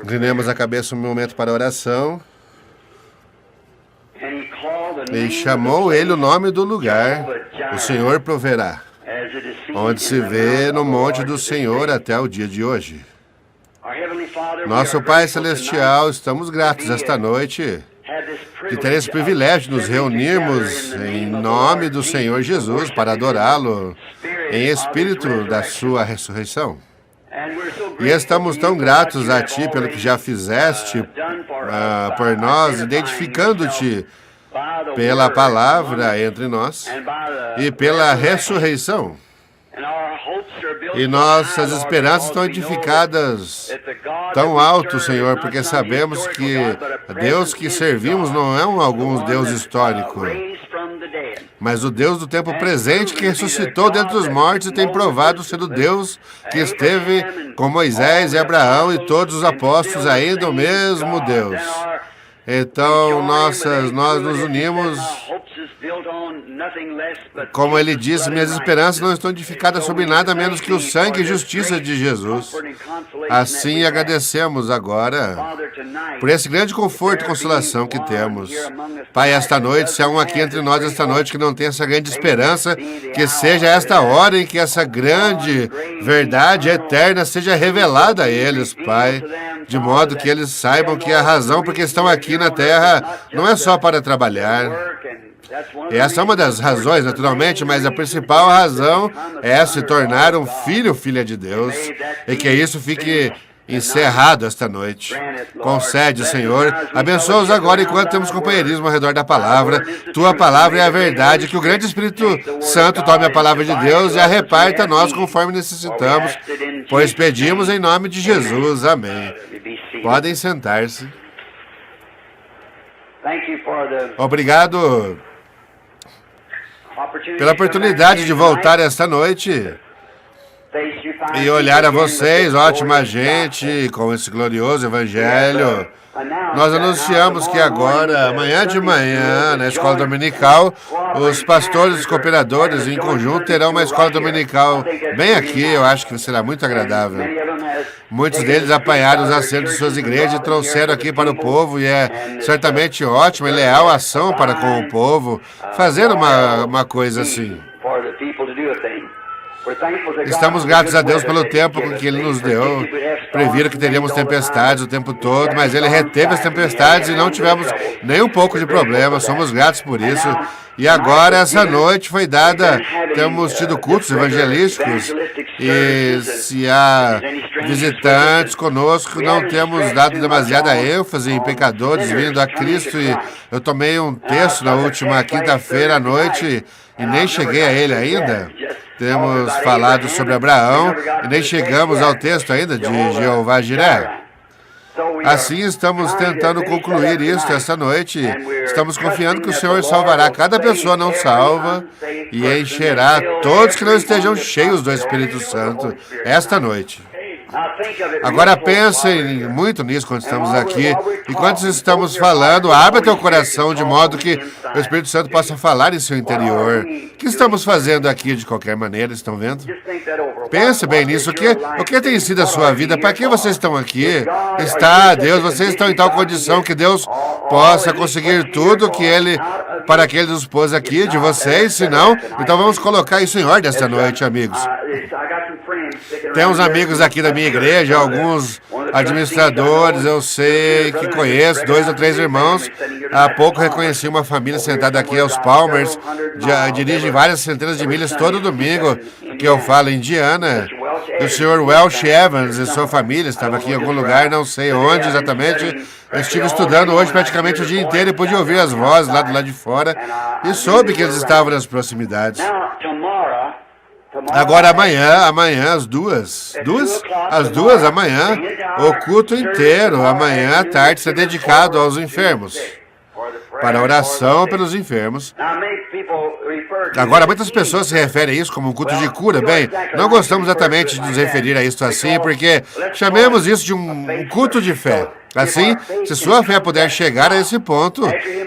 Inclinemos a cabeça um momento para a oração. E chamou ele o nome do lugar, o Senhor proverá, onde se vê no monte do Senhor até o dia de hoje. Nosso Pai Celestial, estamos gratos esta noite de ter esse privilégio de nos reunirmos em nome do Senhor Jesus para adorá-lo em espírito da sua ressurreição. E estamos tão gratos a Ti pelo que já fizeste por nós, identificando-te pela palavra entre nós e pela ressurreição. E nossas esperanças estão edificadas tão alto, Senhor, porque sabemos que Deus que servimos não é algum Deus histórico, mas o Deus do tempo presente que ressuscitou dentre os mortos e tem provado ser o Deus que esteve com Moisés e Abraão e todos os apóstolos, ainda o mesmo Deus. Então, nós nos unimos, como ele disse, minhas esperanças não estão edificadas sobre nada menos que o sangue e justiça de Jesus. Assim, agradecemos agora por esse grande conforto e consolação que temos. Pai, esta noite, se há um aqui entre nós esta noite que não tem essa grande esperança, que seja esta hora em que essa grande verdade eterna seja revelada a eles, Pai, de modo que eles saibam que a razão por que estão aqui na terra não é só para trabalhar. Essa é uma das razões, naturalmente, mas a principal razão é se tornar um filho ou filha de Deus, e que isso fique encerrado esta noite. Concede, Senhor, abençoa-os agora enquanto temos companheirismo ao redor da palavra. Tua palavra é a verdade, que o grande Espírito Santo tome a palavra de Deus e a reparta a nós conforme necessitamos, pois pedimos em nome de Jesus. Amém. Podem sentar-se. Obrigado pela oportunidade de voltar esta noite e olhar a vocês, ótima gente, com esse glorioso evangelho. Nós anunciamos que agora, amanhã de manhã, na escola dominical, os pastores e cooperadores em conjunto terão uma escola dominical bem aqui. Eu acho que será muito agradável. Muitos deles apanharam os assentos de suas igrejas e trouxeram aqui para o povo, e é certamente ótima e leal ação para com o povo fazer uma coisa assim. Estamos gratos a Deus pelo tempo que Ele nos deu. Previram que teríamos tempestades o tempo todo, mas Ele reteve as tempestades e não tivemos nem um pouco de problema. Somos gratos por isso. E agora, essa noite foi dada, temos tido cultos evangelísticos, e se há visitantes conosco, não temos dado demasiada ênfase em pecadores vindo a Cristo. E eu tomei um texto na última quinta-feira à noite e nem cheguei a ele ainda. Temos falado sobre Abraão e nem chegamos ao texto ainda de Jeová Jiré. Assim, estamos tentando concluir isso esta noite. Estamos confiando que o Senhor salvará cada pessoa não salva e encherá todos que não estejam cheios do Espírito Santo esta noite. Agora pensem muito nisso quando estamos aqui. Enquanto estamos falando, abra teu coração de modo que o Espírito Santo possa falar em seu interior. O que estamos fazendo aqui de qualquer maneira, estão vendo? Pense bem nisso. O que tem sido a sua vida? Para que vocês estão aqui? Está Deus, vocês estão em tal condição que Deus possa conseguir tudo para que Ele nos pôs aqui de vocês, se não, então vamos colocar isso em ordem esta noite, amigos. Tem uns amigos aqui da minha igreja, alguns administradores, eu sei que conheço, 2 ou 3 irmãos. Há pouco reconheci uma família sentada aqui aos Palmers, dirigem várias centenas de milhas todo domingo, que eu falo Indiana. O senhor Welsh Evans e sua família estava aqui em algum lugar, não sei onde exatamente. Eu estive estudando hoje praticamente o dia inteiro e pude ouvir as vozes lá do lado de fora e soube que eles estavam nas proximidades. Agora amanhã, às duas amanhã, o culto inteiro, amanhã à tarde, será dedicado aos enfermos, para a oração pelos enfermos. Agora, muitas pessoas se referem a isso como um culto de cura. Bem, não gostamos exatamente de nos referir a isso assim, porque chamemos isso de um culto de fé. Assim, se sua fé puder chegar a esse ponto,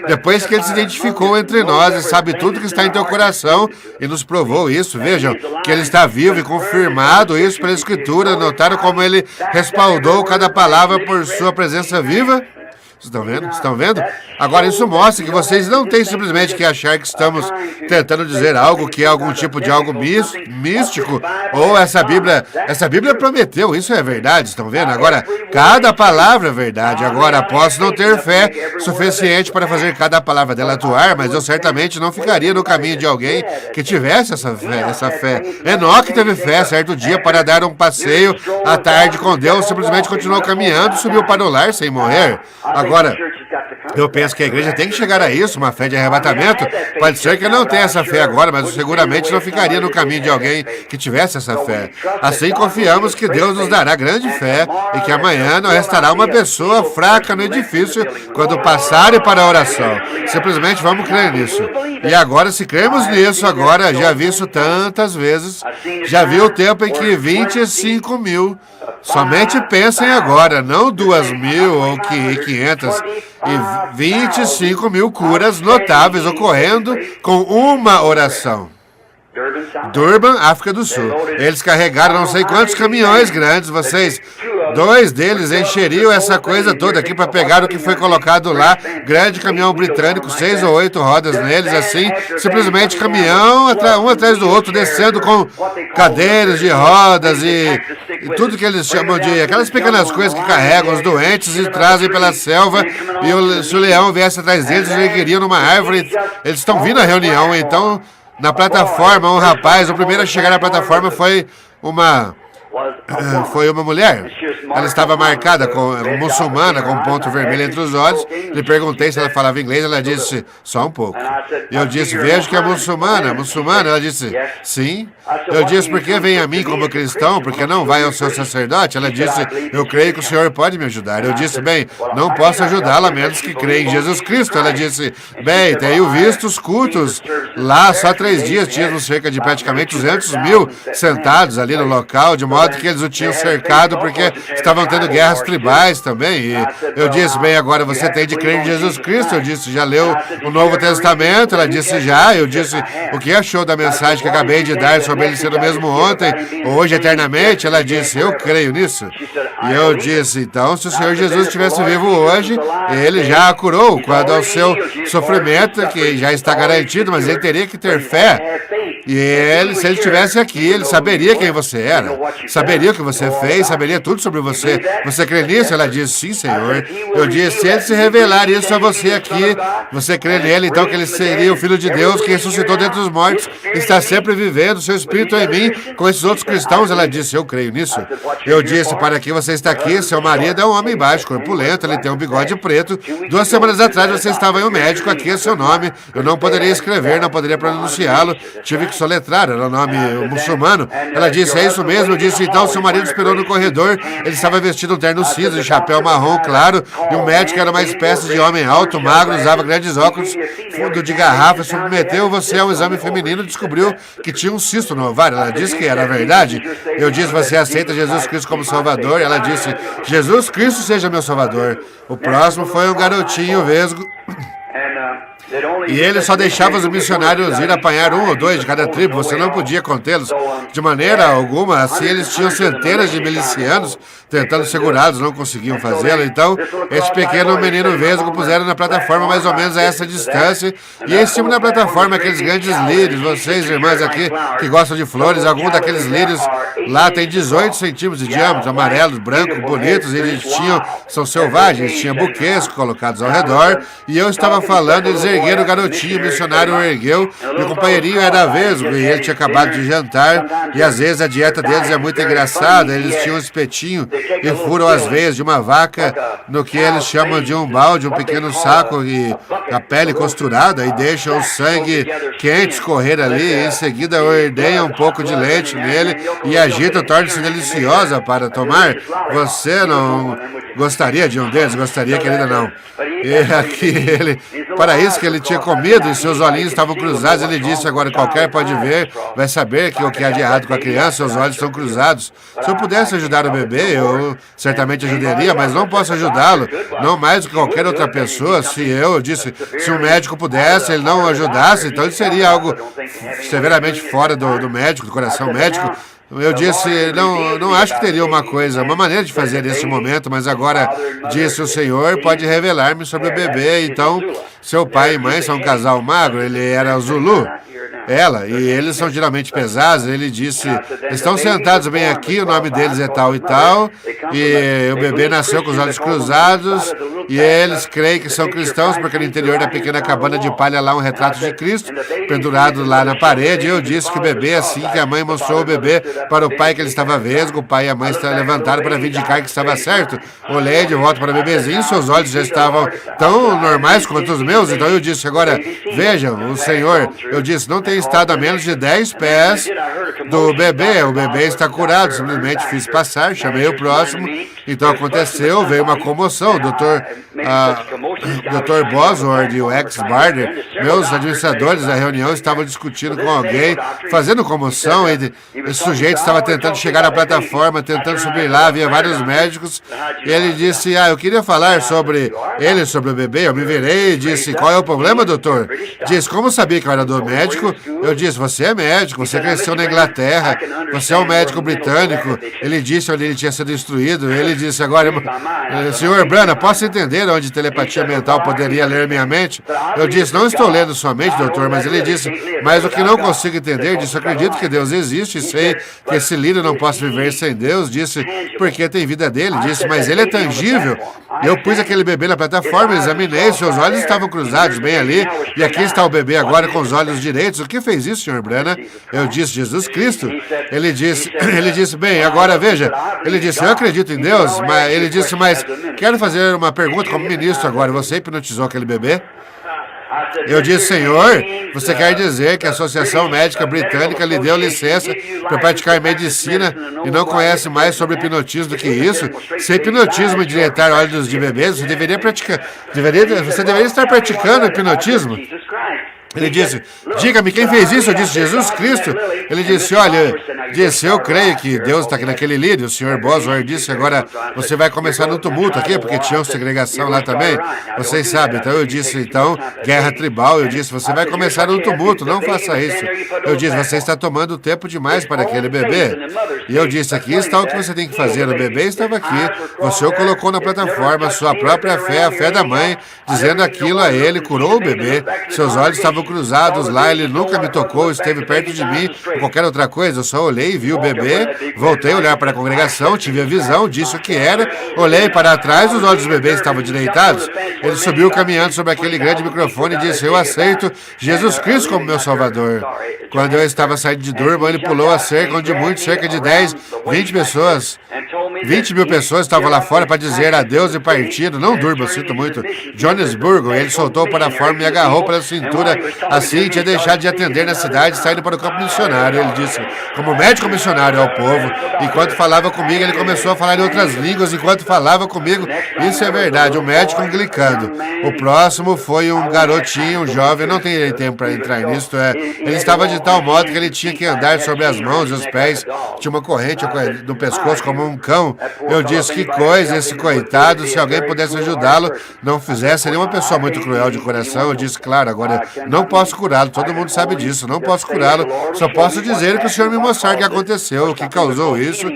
depois que ele se identificou entre nós e sabe tudo que está em teu coração e nos provou isso, vejam que ele está vivo e confirmado isso pela Escritura, notaram como ele respaldou cada palavra por sua presença viva? Estão vendo? Estão vendo? Agora, isso mostra que vocês não têm simplesmente que achar que estamos tentando dizer algo que é algum tipo de algo místico, ou essa Bíblia prometeu, isso é verdade, estão vendo? Agora, cada palavra é verdade. Agora, posso não ter fé suficiente para fazer cada palavra dela atuar, mas eu certamente não ficaria no caminho de alguém que tivesse essa fé. Enoque teve fé certo dia para dar um passeio à tarde com Deus, simplesmente continuou caminhando, subiu para o lar sem morrer. Agora, eu penso que a igreja tem que chegar a isso, uma fé de arrebatamento. Pode ser que eu não tenha essa fé agora, mas eu seguramente não ficaria no caminho de alguém que tivesse essa fé. Assim confiamos que Deus nos dará grande fé e que amanhã não restará uma pessoa fraca no edifício quando passarem para a oração. Simplesmente vamos crer nisso. E agora, se cremos nisso, agora, já vi isso tantas vezes, já vi o tempo em que 25 mil, somente pensem agora, não 2.000 ou 500, e 25 mil curas notáveis ocorrendo com uma oração. Durban, África do Sul. Eles carregaram não sei quantos caminhões grandes, dois deles encheriam essa coisa toda aqui para pegar o que foi colocado lá, grande caminhão britânico, 6 ou 8 rodas neles, assim, simplesmente caminhão um atrás do outro, descendo com cadeiras de rodas e tudo que eles chamam de aquelas pequenas coisas que carregam os doentes e trazem pela selva, e se o leão viesse atrás deles, eles ergueriam numa árvore. Eles estão vindo à reunião, então, na plataforma, um rapaz, o primeiro a chegar na plataforma foi uma mulher. Ela estava marcada muçulmana, com um ponto vermelho entre os olhos. Lhe perguntei se ela falava inglês, ela disse, só um pouco. Eu disse, vejo que é muçulmana. Ela disse, sim. Eu disse, por que vem a mim como cristão? Porque não vai ao seu sacerdote? Ela disse, eu creio que o Senhor pode me ajudar. Eu disse, bem, não posso ajudá-la a menos que creia em Jesus Cristo. Ela disse, bem, tenho visto os cultos. Lá, só 3 dias, tínhamos cerca de praticamente 200 mil sentados ali no local, de modo que eles o tinham cercado porque estavam tendo guerras tribais também. E eu disse, bem, agora você tem de crer em Jesus Cristo. Eu disse, já leu o Novo Testamento? Ela disse, já. Eu disse, o que achou da mensagem que acabei de dar sobre ele ser o mesmo ontem, hoje, eternamente? Ela disse, eu creio nisso. E eu disse, então, se o Senhor Jesus estivesse vivo hoje, ele já a curou quando ao seu sofrimento, que já está garantido, mas ele teria que ter fé. E ele, se ele estivesse aqui, ele saberia quem você era, saberia o que você fez, saberia tudo sobre você. Você crê nisso? Ela disse, sim, Senhor. Eu disse, se ele se revelar isso a você aqui, você crê nele, então que ele seria o Filho de Deus que ressuscitou dentre os mortos, está sempre vivendo, seu Espírito em mim, com esses outros cristãos? Ela disse, eu creio nisso. Eu disse, para que você está aqui? Seu marido é um homem baixo, corpulento, ele tem um bigode preto. 2 semanas atrás você estava em um médico, aqui é seu nome. Eu não poderia escrever, não poderia pronunciá-lo, tive que soletrar, era o nome muçulmano. Ela disse, é isso mesmo? Eu disse, então seu marido esperou no corredor, ele estava vestido um terno cinza, de chapéu marrom claro, e o médico era uma espécie de homem alto, magro, usava grandes óculos, fundo de garrafa, submeteu você a um exame feminino e descobriu que tinha um cisto no ovário. Ela disse que era verdade. Eu disse, você aceita Jesus Cristo como Salvador? Ela disse, Jesus Cristo seja meu Salvador. O próximo foi um garotinho vesgo. E ele só deixava os missionários ir apanhar 1 ou 2 de cada tribo, você não podia contê-los de maneira alguma. Assim, eles tinham centenas de milicianos tentando segurá-los, não conseguiam fazê-lo. Então, esse pequeno menino vesgo puseram na plataforma mais ou menos a essa distância, e em cima da plataforma aqueles grandes lírios. Vocês, irmãs aqui, que gostam de flores, alguns daqueles lírios lá tem 18 centímetros de diâmetro, amarelos, brancos, bonitos, e eles são selvagens, tinham buquês colocados ao redor, e eu estava falando, eles ergueram o garotinho, o missionário o ergueu, e o companheirinho era vesgo, e ele tinha acabado de jantar, e às vezes a dieta deles é muito engraçada, eles tinham um espetinho e furam as veias de uma vaca no que eles chamam de um balde, um pequeno saco, e a pele costurada, e deixam o sangue quente escorrer ali, e em seguida ordeiam um pouco de leite nele, e agitam, torna-se deliciosa para tomar. Você não gostaria de um deles? Gostaria, querida, não. E aqui ele, para isso que que ele tinha comido e seus olhinhos estavam cruzados. Ele disse, agora qualquer pode ver, vai saber que o que há de errado com a criança, seus olhos estão cruzados. Se eu pudesse ajudar o bebê, eu certamente ajudaria, mas não posso ajudá-lo, não mais do que qualquer outra pessoa. Se eu disse, se um médico pudesse, ele não ajudasse, então ele seria algo severamente fora do médico, do coração médico. Eu disse, não acho que teria uma maneira de fazer nesse momento, mas agora, disse o Senhor, pode revelar-me sobre o bebê. Então, seu pai e mãe são um casal magro, ele era Zulu, ela, e eles são geralmente pesados. Ele disse, estão sentados bem aqui, o nome deles é tal e tal, e o bebê nasceu com os olhos cruzados, e eles creem que são cristãos, porque no interior da pequena cabana de palha lá um retrato de Cristo, pendurado lá na parede. Eu disse que o bebê, assim que a mãe mostrou o bebê para o pai que ele estava vesgo, o pai e a mãe estavam levantados para vindicar que estava certo. Olhei de volta para o bebezinho, seus olhos já estavam tão normais quanto os meus, então eu disse, agora, vejam, o Senhor, eu disse, não tem estado a menos de 10 pés do bebê, o bebê está curado, simplesmente fiz passar, chamei o próximo, então aconteceu, veio uma comoção, o Dr. Bosworth e o ex-Barder, meus administradores da reunião, estavam discutindo com alguém, fazendo comoção, e esse sujeito estava tentando chegar à plataforma, tentando subir lá, havia vários médicos, e ele disse, eu queria falar sobre o bebê. Eu me virei e disse, qual é o problema, doutor? Disse, como sabia que eu era do médico? Eu disse, você é médico, você cresceu na Inglaterra, você é um médico britânico. Ele disse onde ele tinha sido instruído. Ele disse, agora, senhor Brana, posso entender onde telepatia mental poderia ler minha mente? Eu disse, não estou lendo sua mente, doutor, mas ele disse, mas o que não consigo entender, disse, acredito que Deus existe, sei que esse lírio não posso viver sem Deus, disse, porque tem vida dele, disse, mas ele é tangível. Eu pus aquele bebê na plataforma, examinei, seus olhos estavam cruzados bem ali, e aqui está o bebê agora com os olhos direitos. O que fez isso, senhor Brana? Eu disse, Jesus Cristo. Ele disse, bem, agora veja, ele disse, eu acredito em Deus, mas ele disse, mas quero fazer uma pergunta como ministro agora, você hipnotizou aquele bebê? Eu disse, senhor, você quer dizer que a Associação Médica Britânica lhe deu licença para praticar medicina e não conhece mais sobre hipnotismo do que isso? Se hipnotismo e direitar olhos de bebês, você deveria estar praticando hipnotismo. Ele disse, diga-me quem fez isso? Eu disse, Jesus Cristo. Ele disse, olha, eu creio que Deus está aqui naquele líder. O senhor Bosworth disse, agora você vai começar no tumulto aqui, porque tinha uma segregação lá também. Vocês sabem, então eu disse, guerra tribal. Eu disse, você vai começar no tumulto, não faça isso. Eu disse, você está tomando tempo demais para aquele bebê. E eu disse, aqui está o que você tem que fazer. O bebê estava aqui, você o colocou na plataforma, sua própria fé, a fé da mãe, dizendo aquilo a ele, curou o bebê, seus olhos estavam cruzados lá, ele nunca me tocou, esteve perto de mim, ou qualquer outra coisa, eu só olhei e vi o bebê, voltei a olhar para a congregação, tive a visão, disse o que era, olhei para trás, os olhos do bebê estavam direitados, ele subiu caminhando sobre aquele grande microfone e disse, eu aceito Jesus Cristo como meu Salvador. Quando eu estava saindo de Durban, ele pulou a cerca, onde cerca de 10, 20 pessoas, 20 mil pessoas estavam lá fora para dizer adeus e partido. Não Durban, sinto muito, Johannesburgo. Ele soltou para fora, me agarrou pela cintura, assim tinha deixado de atender na cidade, saindo para o campo missionário. Ele disse, como médico missionário ao povo. Enquanto falava comigo, ele começou a falar em outras línguas. Enquanto falava comigo, isso é verdade, um médico anglicano. O próximo foi um garotinho, um jovem, não tem tempo para entrar nisso. Ele estava de tal modo que ele tinha que andar sobre as mãos e os pés, tinha uma corrente no pescoço como um cão. Eu disse, que coisa, esse coitado, se alguém pudesse ajudá-lo, não fizesse, seria uma pessoa muito cruel de coração. Eu disse, claro, agora não posso curá-lo, todo mundo sabe disso, não posso curá-lo, só posso dizer que o senhor me mostrar o que aconteceu, o que causou isso,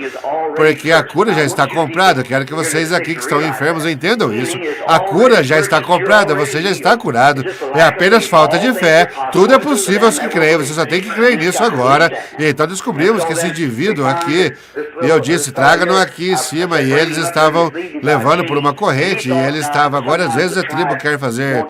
porque a cura já está comprada. Quero que vocês aqui que estão enfermos entendam isso. A cura já está comprada, você já está curado, é apenas falta de fé, tudo é possível aos que creem, você só tem que crer nisso agora. E então descobrimos que esse indivíduo aqui, e eu disse, traga-no aqui em cima, e eles estavam levando por uma corrente, e ele estava, agora às vezes a tribo quer fazer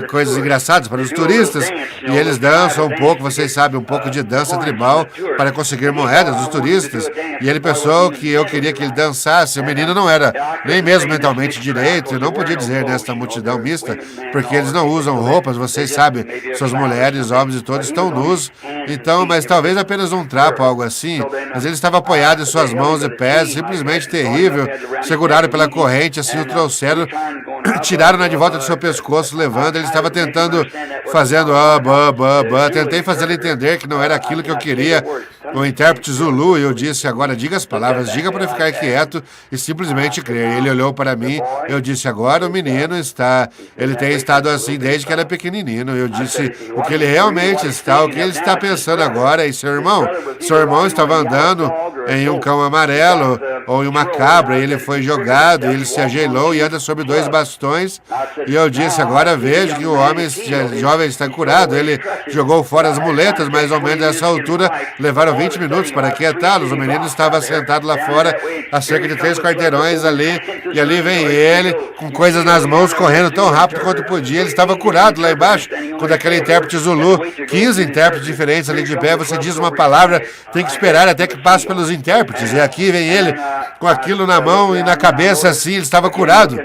coisas engraçadas para os turistas, e eles dançam um pouco, vocês sabem, um pouco de dança tribal para conseguir moedas dos turistas, e ele pensou que eu queria que ele dançasse. O menino não era nem mesmo mentalmente direito, eu não podia dizer nesta multidão mista, porque eles não usam roupas, vocês sabem, suas mulheres, homens e todos estão nus, então, mas talvez apenas um trapo, algo assim, mas ele estava apoiado em suas mãos e pés, simplesmente terrível, segurado pela corrente, assim o trouxeram tiraram-na de volta do seu pescoço, levando. Ele estava tentando, fazendo, tentei fazer ele entender que não era aquilo que eu queria. O intérprete Zulu, eu disse, agora diga as palavras, diga para ficar quieto e simplesmente crer. Ele olhou para mim, eu disse, agora o menino ele tem estado assim desde que era pequenininho. Eu disse, o que ele realmente está, o que ele está pensando agora, e seu irmão estava andando em um cão amarelo ou em uma cabra, e ele foi jogado, ele se ajoelhou e anda sobre 2 bastões, e eu disse, agora vejo que o homem jovem está curado. Ele jogou fora as muletas, mais ou menos nessa altura, levaram 20 minutos para quietá-los. O menino estava sentado lá fora, a cerca de 3 quarteirões ali, e ali vem ele, com coisas nas mãos, correndo tão rápido quanto podia. Ele estava curado lá embaixo, quando aquele intérprete Zulu, 15 intérpretes diferentes ali de pé, você diz uma palavra, tem que esperar até que passe pelos intérpretes, e aqui vem ele, com aquilo na mão e na cabeça assim, ele estava curado.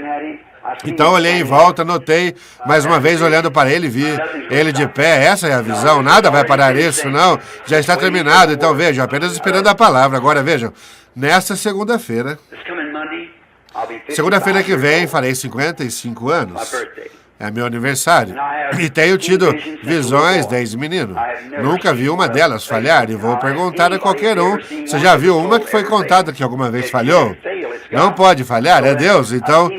Então olhei em volta, notei, mais uma vez olhando para ele, vi ele de pé. Essa é a visão, nada vai parar isso, não, já está terminado. Então vejam, apenas esperando a palavra. Agora vejam, nesta segunda-feira que vem, farei 55 anos. É meu aniversário. E tenho tido visões desde menino. Nunca vi uma delas falhar. E vou perguntar a qualquer um, você já viu uma que foi contada que alguma vez falhou? Não pode falhar, é Deus. Então,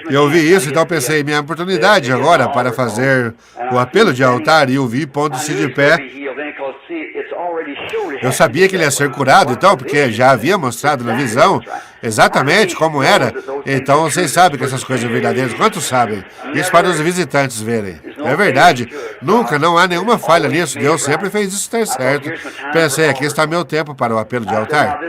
eu vi isso, então pensei, minha oportunidade agora para fazer o apelo de altar, e o vi pondo-se de pé. Eu sabia que ele ia ser curado, então, porque já havia mostrado na visão exatamente como era. Então, vocês sabem que essas coisas são verdadeiras. Quantos sabem? Isso para os visitantes verem. É verdade. Nunca, não há nenhuma falha nisso. Deus sempre fez isso estar certo. Pensei, aqui está meu tempo para o apelo de altar.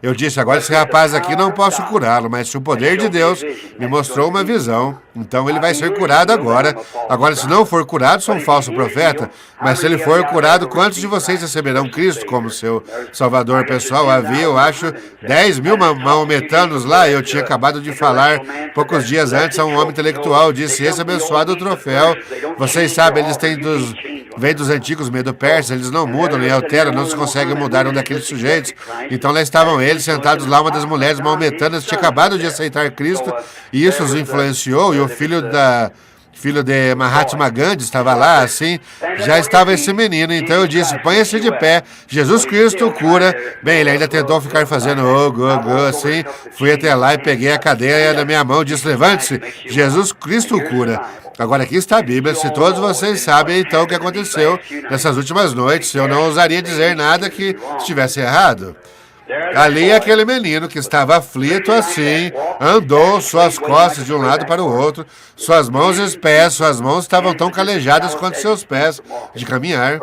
Eu disse, agora esse rapaz aqui não posso curá-lo, mas se o poder de Deus me mostrou uma visão, então ele vai ser curado agora. Agora, se não for curado, sou um falso profeta, mas se ele for curado, quantos de vocês receberão Cristo como seu Salvador pessoal? Havia, eu acho, 10 mil maometanos lá. Eu tinha acabado de falar, poucos dias antes, a um homem intelectual, disse, esse abençoado troféu, vocês sabem, eles têm vem dos antigos medo-persas, eles não mudam nem alteram, não se consegue mudar um daqueles sujeitos. Então lá estavam eles, sentados lá, uma das mulheres maometanas tinha acabado de aceitar Cristo, e isso os influenciou, e o filho de Mahatma Gandhi estava lá, assim, já estava esse menino. Então eu disse, ponha-se de pé, Jesus Cristo cura. Bem, ele ainda tentou ficar fazendo assim, fui até lá e peguei a cadeia na minha mão, disse, levante-se, Jesus Cristo cura. Agora aqui está a Bíblia, se todos vocês sabem então o que aconteceu nessas últimas noites, eu não ousaria dizer nada que estivesse errado. Ali aquele menino que estava aflito assim, andou suas costas de um lado para o outro, suas mãos e os pés, suas mãos estavam tão calejadas quanto seus pés de caminhar.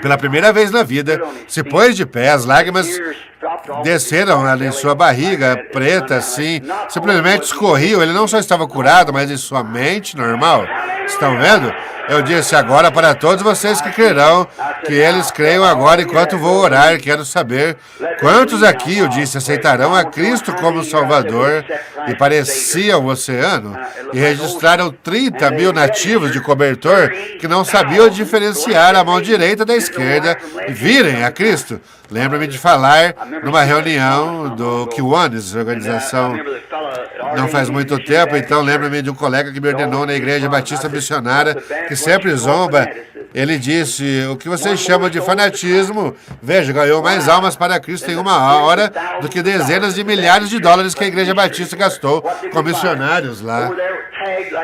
Pela primeira vez na vida, se pôs de pé, as lágrimas desceram ali em sua barriga, preta assim, simplesmente escorriam. Ele não só estava curado, mas em sua mente normal. Estão vendo? Eu disse agora para todos vocês que crerão, que eles creiam agora enquanto vou orar. Quero saber quantos aqui, eu disse, aceitarão a Cristo como Salvador. E parecia o oceano. E registraram 30 mil nativos de cobertor que não sabiam diferenciar a mão direita da esquerda e virem a Cristo. Lembro-me de falar numa reunião do Kiwanis, organização, não faz muito tempo, então lembro-me de um colega que me ordenou na Igreja Batista Missionária, que sempre zomba. Ele disse, o que vocês chamam de fanatismo, veja, ganhou mais almas para Cristo em uma hora do que dezenas de milhares de dólares que a Igreja Batista gastou com missionários lá.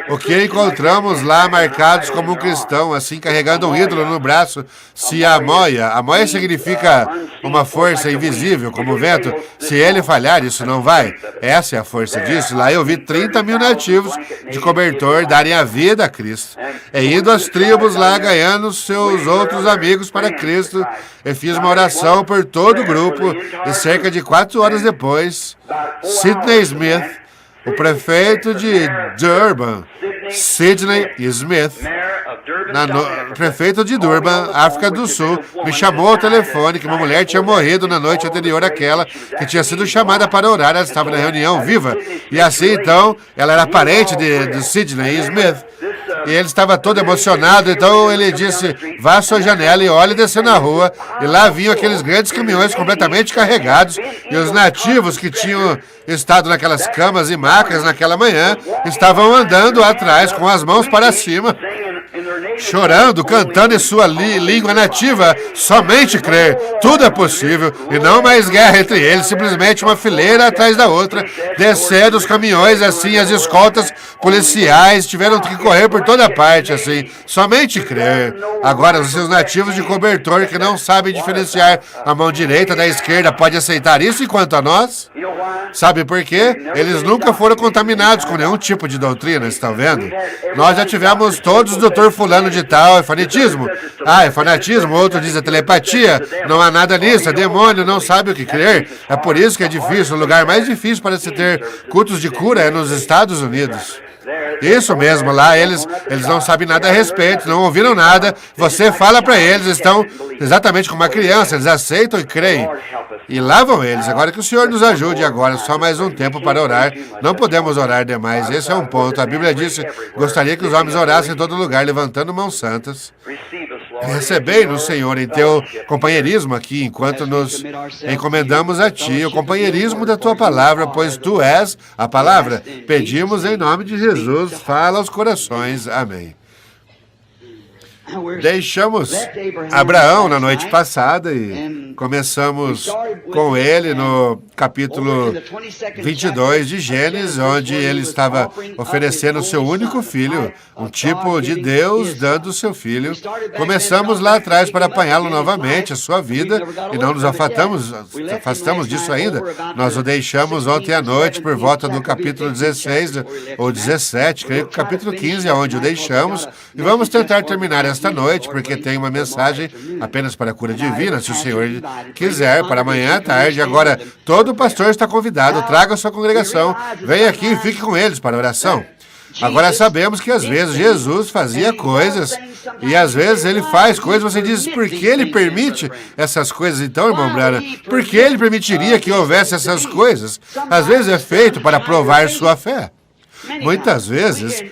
O que encontramos lá marcados como um cristão, assim, carregando um ídolo no braço, se a moia significa uma força invisível, como o vento, se ele falhar, isso não vai. Essa é a força disso. Lá eu vi 30 mil nativos de cobertor darem a vida a Cristo. E indo às tribos lá, ganhando seus outros amigos para Cristo. Eu fiz uma oração por todo o grupo e cerca de 4 horas depois, Sidney Smith, o prefeito de Durban, Sidney Smith, prefeito de Durban, África do Sul, me chamou ao telefone que uma mulher tinha morrido na noite anterior àquela, que tinha sido chamada para orar. Ela estava na reunião viva. E assim, então, ela era parente de Sidney Smith. e ele estava todo emocionado, então ele disse, vá à sua janela e olhe descer na rua, e lá vinham aqueles grandes caminhões completamente carregados, e os nativos que tinham estado naquelas camas e macas naquela manhã, estavam andando atrás com as mãos para cima, chorando, cantando em sua língua nativa, somente crer, tudo é possível, e não mais guerra entre eles, simplesmente uma fileira atrás da outra, descendo os caminhões, assim, as escoltas policiais tiveram que correr por toda parte, assim, somente crer. Agora, os seus nativos de cobertor que não sabem diferenciar a mão direita da esquerda, pode aceitar isso, enquanto a nós? Sabe por quê? Eles nunca foram contaminados com nenhum tipo de doutrina, estão vendo? Nós já tivemos todos o doutor fulano de tal, é fanatismo. Ah, é fanatismo, outro diz é telepatia, não há nada nisso, é demônio, não sabe o que crer. É por isso que é difícil, o lugar mais difícil para se ter cultos de cura é nos Estados Unidos. Isso mesmo, lá eles não sabem nada a respeito, não ouviram nada, você fala para eles, estão exatamente como uma criança, eles aceitam e creem. E lá vão eles. Agora que o Senhor nos ajude agora, só mais um tempo para orar. Não podemos orar demais, esse é um ponto. A Bíblia disse, gostaria que os homens orassem em todo lugar, levantando mãos santas. Recebei no Senhor em teu companheirismo aqui, enquanto nos encomendamos a Ti, o companheirismo da Tua palavra, pois Tu és a palavra. Pedimos em nome de Jesus, fala aos corações. Amém. Deixamos Abraão na noite passada e começamos com ele no capítulo 22 de Gênesis, onde ele estava oferecendo o seu único filho, um tipo de Deus dando o seu filho. Começamos lá atrás para apanhá-lo novamente, a sua vida, e não nos afastamos disso ainda. Nós o deixamos ontem à noite por volta do capítulo 16 ou 17, creio que o capítulo 15 é onde o deixamos, e vamos tentar terminar esta noite, porque tem uma mensagem apenas para a cura divina, se o Senhor quiser, para amanhã à tarde. Agora, todo pastor está convidado, traga a sua congregação, venha aqui e fique com eles para oração. Agora, sabemos que às vezes Jesus fazia coisas, e às vezes ele faz coisas, você diz, por que ele permite essas coisas então, irmão Branham? Por que ele permitiria que houvesse essas coisas? Às vezes é feito para provar sua fé. Muitas vezes,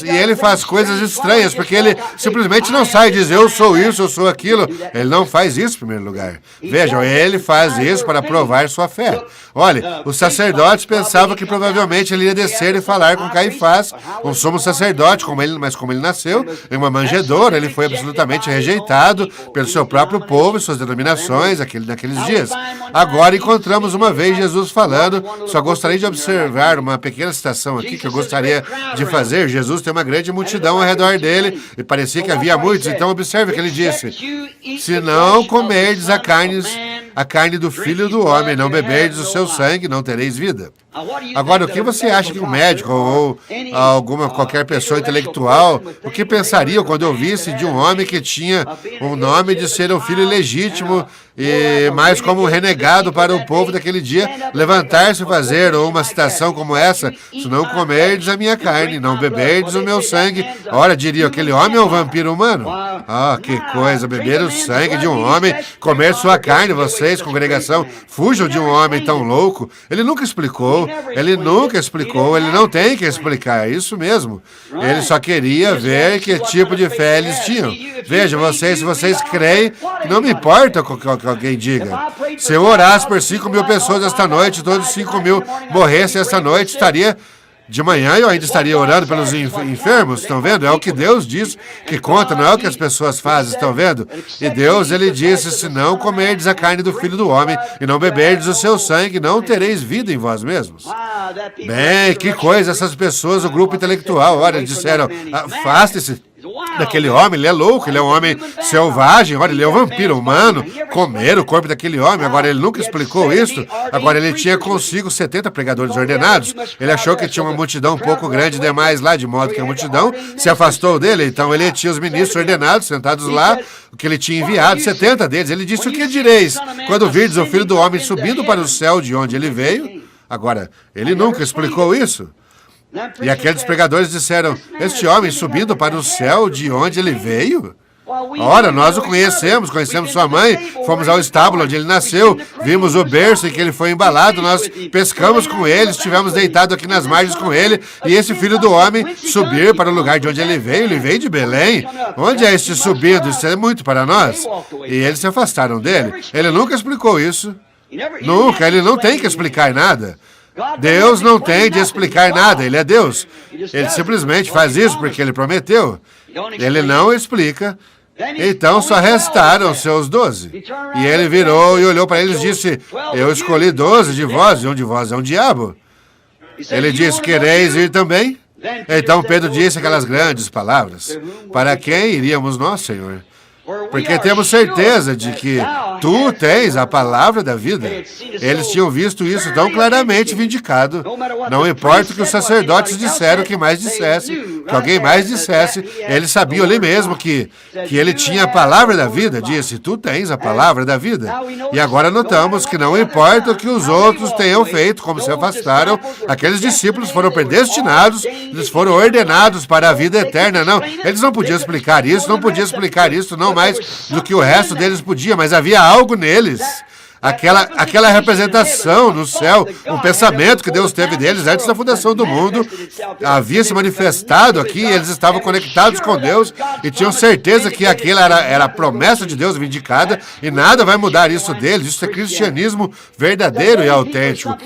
e ele faz coisas estranhas, porque ele simplesmente não sai e diz, eu sou isso, eu sou aquilo. Ele não faz isso em primeiro lugar. Vejam, ele faz isso para provar sua fé. Olha, os sacerdotes pensavam que provavelmente ele ia descer e falar com Caifás, um sumo sacerdote, mas como ele nasceu em uma manjedoura, ele foi absolutamente rejeitado pelo seu próprio povo e suas denominações naqueles dias. Agora encontramos uma vez Jesus falando, só gostaria de observar uma pequena citação aqui que eu gostaria de fazer. Jesus tem uma grande multidão ao redor dele e parecia que havia muitos. Então observe o que ele disse, se não comerdes a carne do Filho do Homem, não beberdes o seu sangue, não tereis vida. Agora, o que você acha que um médico ou qualquer pessoa intelectual, o que pensariam quando ouvisse de um homem que tinha o nome de ser um filho ilegítimo e mais como um renegado para o povo daquele dia, levantar-se e fazer uma citação como essa, se não comerdes a minha carne, não beberdes o meu sangue, ora, diria, aquele homem é um vampiro humano? Ah, que coisa, beber o sangue de um homem, comer sua carne, vocês, congregação, fujam de um homem tão louco. Ele nunca explicou, ele não tem que explicar, isso mesmo. Ele só queria ver que tipo de fé eles tinham. Veja, se vocês creem, não me importa o que alguém diga. Se eu orasse por 5.000 pessoas esta noite, todos 5.000 morressem esta noite, de manhã eu ainda estaria orando pelos enfermos, estão vendo? É o que Deus diz que conta, não é o que as pessoas fazem, estão vendo? E Deus, ele disse, se não comerdes a carne do Filho do Homem e não beberdes o seu sangue, não tereis vida em vós mesmos. Bem, que coisa, essas pessoas, o grupo intelectual, olha, disseram, afaste-se daquele homem, ele é louco, ele é um homem selvagem, olha, ele é um vampiro humano, comer o corpo daquele homem. Agora, ele nunca explicou isso. Agora, ele tinha consigo 70 pregadores ordenados, ele achou que tinha uma multidão um pouco grande demais lá, de modo que a multidão se afastou dele, então ele tinha os ministros ordenados, sentados lá, o que ele tinha enviado, 70 deles. Ele disse, o que direis quando virdes o Filho do Homem subindo para o céu de onde ele veio? Agora, ele nunca explicou isso. E aqueles pregadores disseram, este homem subindo para o céu de onde ele veio? Ora, nós o conhecemos sua mãe, fomos ao estábulo onde ele nasceu, vimos o berço em que ele foi embalado, nós pescamos com ele, estivemos deitados aqui nas margens com ele, e esse filho do homem subir para o lugar de onde ele veio de Belém. Onde é este subido? Isso é muito para nós. E eles se afastaram dele. Ele nunca explicou isso. Nunca, ele não tem que explicar nada. Deus não tem de explicar nada, ele é Deus. Ele simplesmente faz isso porque ele prometeu. Ele não explica. Então só restaram seus 12. E ele virou e olhou para eles e disse: eu escolhi 12 de vós, e um de vós é um diabo. Ele disse: quereis ir também? Então Pedro disse aquelas grandes palavras: para quem iríamos nós, Senhor? Porque temos certeza de que tu tens a palavra da vida. Eles tinham visto isso tão claramente vindicado. Não importa o que os sacerdotes disseram, que mais dissesse, que alguém mais dissesse, eles sabiam ali mesmo que ele tinha a palavra da vida. Disse: tu tens a palavra da vida. E agora notamos que não importa o que os outros tenham feito, como se afastaram, aqueles discípulos foram predestinados, eles foram ordenados para a vida eterna. Não, eles não podiam explicar isso, não mais do que o resto deles podia, mas havia algo neles. Aquela representação no céu, um pensamento que Deus teve deles antes da fundação do mundo, havia se manifestado aqui, eles estavam conectados com Deus e tinham certeza que aquela era a promessa de Deus vindicada e nada vai mudar isso deles. Isso é cristianismo verdadeiro e autêntico.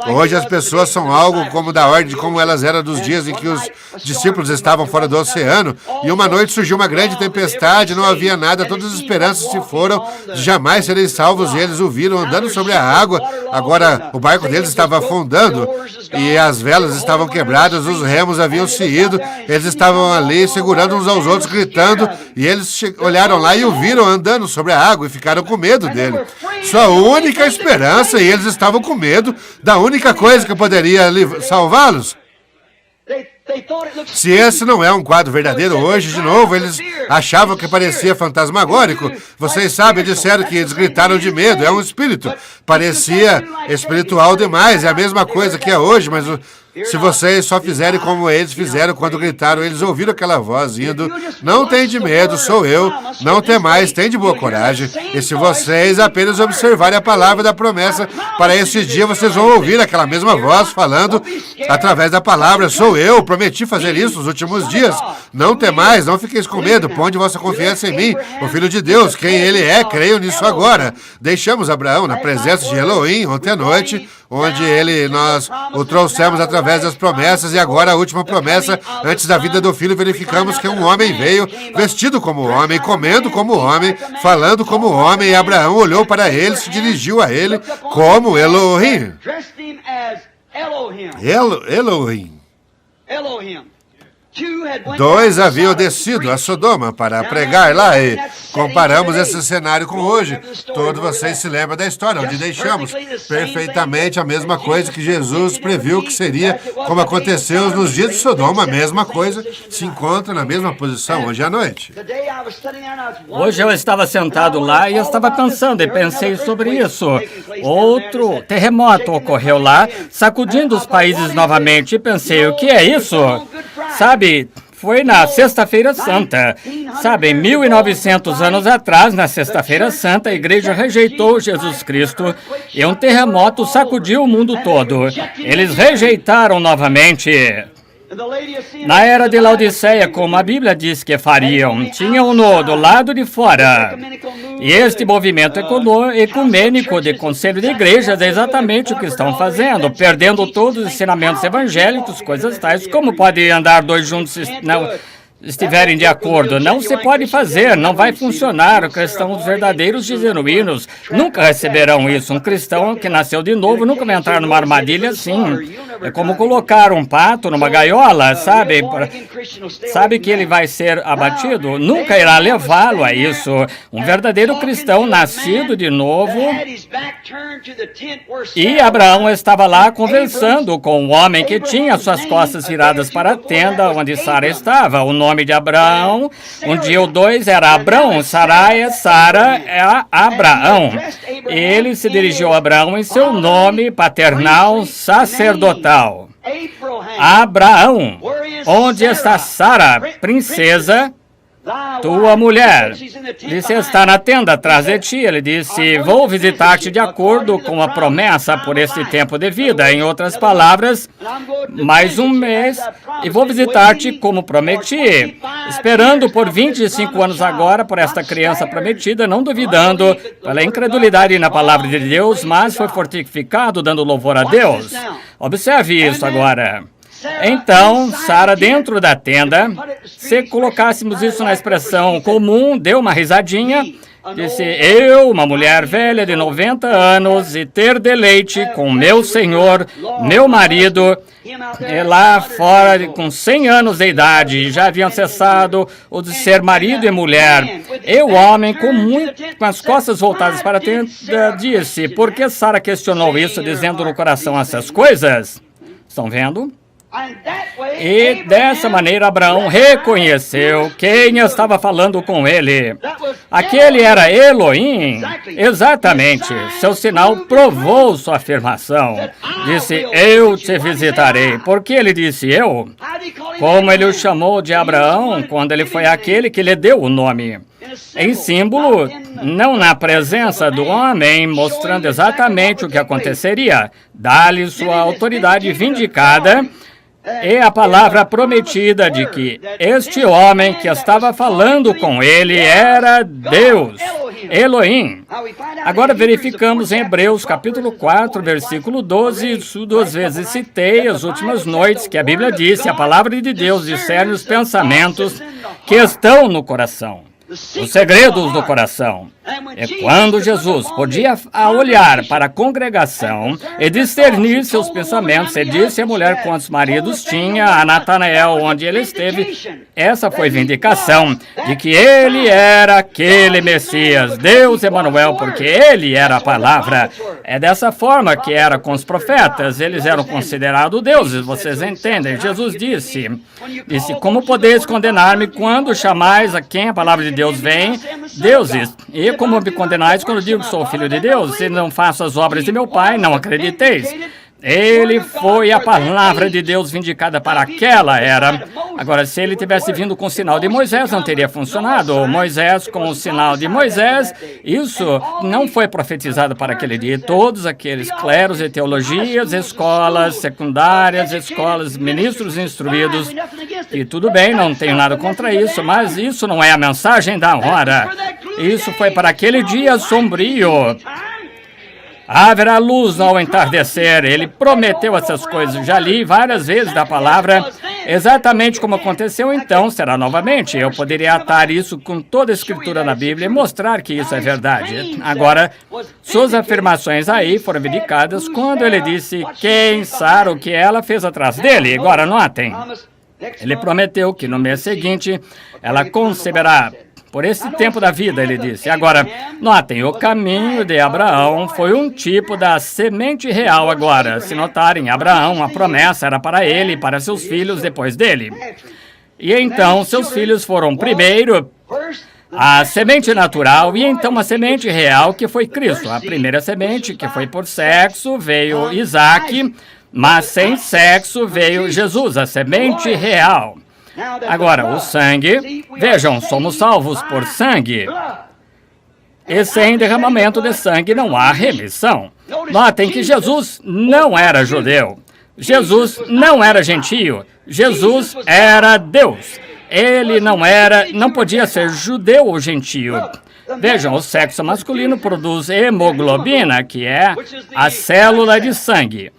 Hoje as pessoas são algo como da ordem de como elas eram dos dias em que os discípulos estavam fora do oceano e uma noite surgiu uma grande tempestade, não havia nada, todas as esperanças se foram de jamais serem salvos e eles o viram andando sobre a água. Agora o barco deles estava afundando e as velas estavam quebradas, os remos haviam se ido, eles estavam ali segurando uns aos outros, gritando, e eles olharam lá e o viram andando sobre a água e ficaram com medo dele. Sua única esperança, e eles estavam com medo da única coisa que poderia salvá-los. Se esse não é um quadro verdadeiro hoje, de novo, eles achavam que parecia fantasmagórico. Vocês sabem, disseram que eles gritaram de medo. É um espírito. Parecia espiritual demais. É a mesma coisa que é hoje, mas se vocês só fizerem como eles fizeram quando gritaram, eles ouviram aquela voz indo: não tem de medo, sou eu, não tem mais, tem de boa coragem. E se vocês apenas observarem a palavra da promessa, para esse dia vocês vão ouvir aquela mesma voz falando através da palavra: sou eu, prometi fazer isso nos últimos dias. Não tem mais, não fiqueis com medo, ponde vossa confiança em mim, o Filho de Deus, quem ele é, creiam nisso agora. Deixamos Abraão na presença de Elohim ontem à noite, onde nós o trouxemos através das promessas, e agora a última promessa, antes da vida do filho, verificamos que um homem veio vestido como homem, comendo como homem, falando como homem, e Abraão olhou para ele, se dirigiu a ele como Elohim. Elohim. 2 haviam descido a Sodoma para pregar lá e comparamos esse cenário com hoje. Todos vocês se lembram da história, onde deixamos perfeitamente a mesma coisa que Jesus previu que seria, como aconteceu nos dias de Sodoma. A mesma coisa se encontra na mesma posição hoje à noite. Hoje eu estava sentado lá e eu estava pensando e pensei sobre isso. Outro terremoto ocorreu lá, sacudindo os países novamente, e pensei: o que é isso? Sabe, foi na Sexta-feira Santa. Sabe, 1900 anos atrás, na Sexta-feira Santa, a igreja rejeitou Jesus Cristo e um terremoto sacudiu o mundo todo. Eles rejeitaram novamente. Na era de Laodiceia, como a Bíblia diz que fariam, tinham-no do lado de fora. E este movimento ecumênico de conselho de igrejas é exatamente o que estão fazendo, perdendo todos os ensinamentos evangélicos, coisas tais. Como pode andar dois juntos se não estiverem de acordo? Não se pode fazer, não vai funcionar. Os cristãos verdadeiros e genuínos nunca receberão isso. Um cristão que nasceu de novo nunca vai entrar numa armadilha assim. É como colocar um pato numa gaiola, sabe? Sabe que ele vai ser abatido? Nunca irá levá-lo a isso. Um verdadeiro cristão nascido de novo. E Abraão estava lá conversando com um homem que tinha suas costas viradas para a tenda onde Sara estava. O nome de Abraão, um dia o 2 era Abrão, Sara é Abraão. Ele se dirigiu a Abraão em seu nome paternal sacerdotal. Abraão, onde está Sara, princesa tua mulher disse, está na tenda atrás de ti. Ele disse, vou visitar-te de acordo com a promessa por este tempo de vida. Em outras palavras, mais um mês e vou visitar-te como prometi. Esperando por 25 anos agora por esta criança prometida, não duvidando pela incredulidade na palavra de Deus, mas foi fortificado dando louvor a Deus. Observe isso agora. Então, Sara, dentro da tenda, se colocássemos isso na expressão comum, deu uma risadinha, disse, eu, uma mulher velha de 90 anos, e ter deleite com meu senhor, meu marido, e lá fora, com 100 anos de idade, já haviam cessado o de ser marido e mulher. E o homem, com as costas voltadas para a tenda, disse, por que Sara questionou isso, dizendo no coração essas coisas? Estão vendo? E dessa maneira Abraão reconheceu quem estava falando com ele. Aquele era Elohim. Exatamente. Seu sinal provou sua afirmação. Disse, eu te visitarei. Por que ele disse eu? Como ele o chamou de Abraão quando ele foi aquele que lhe deu o nome. Em símbolo, não na presença do homem, mostrando exatamente o que aconteceria. Dá-lhe sua autoridade vindicada e a palavra prometida de que este homem que estava falando com ele era Deus, Elohim. Agora verificamos em Hebreus capítulo 4, versículo 12, isso 2 vezes citei as últimas noites, que a Bíblia disse, a palavra de Deus discerne os pensamentos que estão no coração. Os segredos do coração. É quando Jesus podia olhar para a congregação e discernir seus pensamentos, e disse à mulher quantos maridos tinha, a Natanael, onde ele esteve, essa foi vindicação de que ele era aquele Messias, Deus Emanuel, porque ele era a palavra. É dessa forma que era com os profetas, eles eram considerados deuses, vocês entendem? Jesus disse, como podeis condenar-me quando chamais a quem a palavra de Deus vem, deuses? E como me condenais quando digo que sou filho de Deus? Se não faço as obras de meu Pai, não acrediteis. Ele foi a palavra de Deus vindicada para aquela era. Agora, se ele tivesse vindo com o sinal de Moisés, não teria funcionado. Moisés com o sinal de Moisés, isso não foi profetizado para aquele dia. Todos aqueles cleros e teologias, escolas secundárias, escolas, ministros instruídos, e tudo bem, não tenho nada contra isso, mas isso não é a mensagem da hora. Isso foi para aquele dia sombrio. Haverá luz ao entardecer. Ele prometeu essas coisas. Já li várias vezes da palavra. Exatamente como aconteceu, então será novamente. Eu poderia atar isso com toda a escritura na Bíblia e mostrar que isso é verdade. Agora, suas afirmações aí foram vindicadas quando ele disse quem Sara, o que ela fez atrás dele. Agora, notem. Ele prometeu que no mês seguinte ela conceberá. Por esse tempo da vida, ele disse. Agora, notem, o caminho de Abraão foi um tipo da semente real agora. Se notarem, Abraão, a promessa era para ele e para seus filhos depois dele. E então, seus filhos foram primeiro a semente natural e então a semente real, que foi Cristo. A primeira semente, que foi por sexo, veio Isaac, mas sem sexo veio Jesus, a semente real. Agora, o sangue, vejam, somos salvos por sangue. E sem derramamento de sangue não há remissão. Notem que Jesus não era judeu. Jesus não era gentio. Jesus era Deus. Ele não podia ser judeu ou gentio. Vejam, o sexo masculino produz hemoglobina, que é a célula de sangue.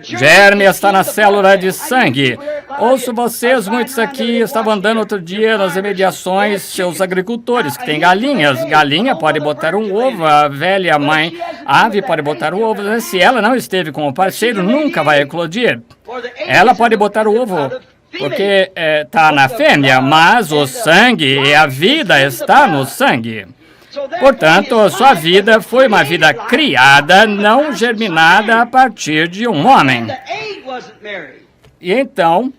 Germe está na célula de sangue. Ouço vocês, muitos aqui estavam andando outro dia nas imediações, seus agricultores que têm galinhas. Galinha pode botar um ovo, a velha mãe ave pode botar o ovo. Se ela não esteve com o parceiro, nunca vai eclodir. Ela pode botar o ovo porque está na fêmea, mas o sangue e a vida está no sangue. Portanto, sua vida foi uma vida criada, não germinada a partir de um homem. E então,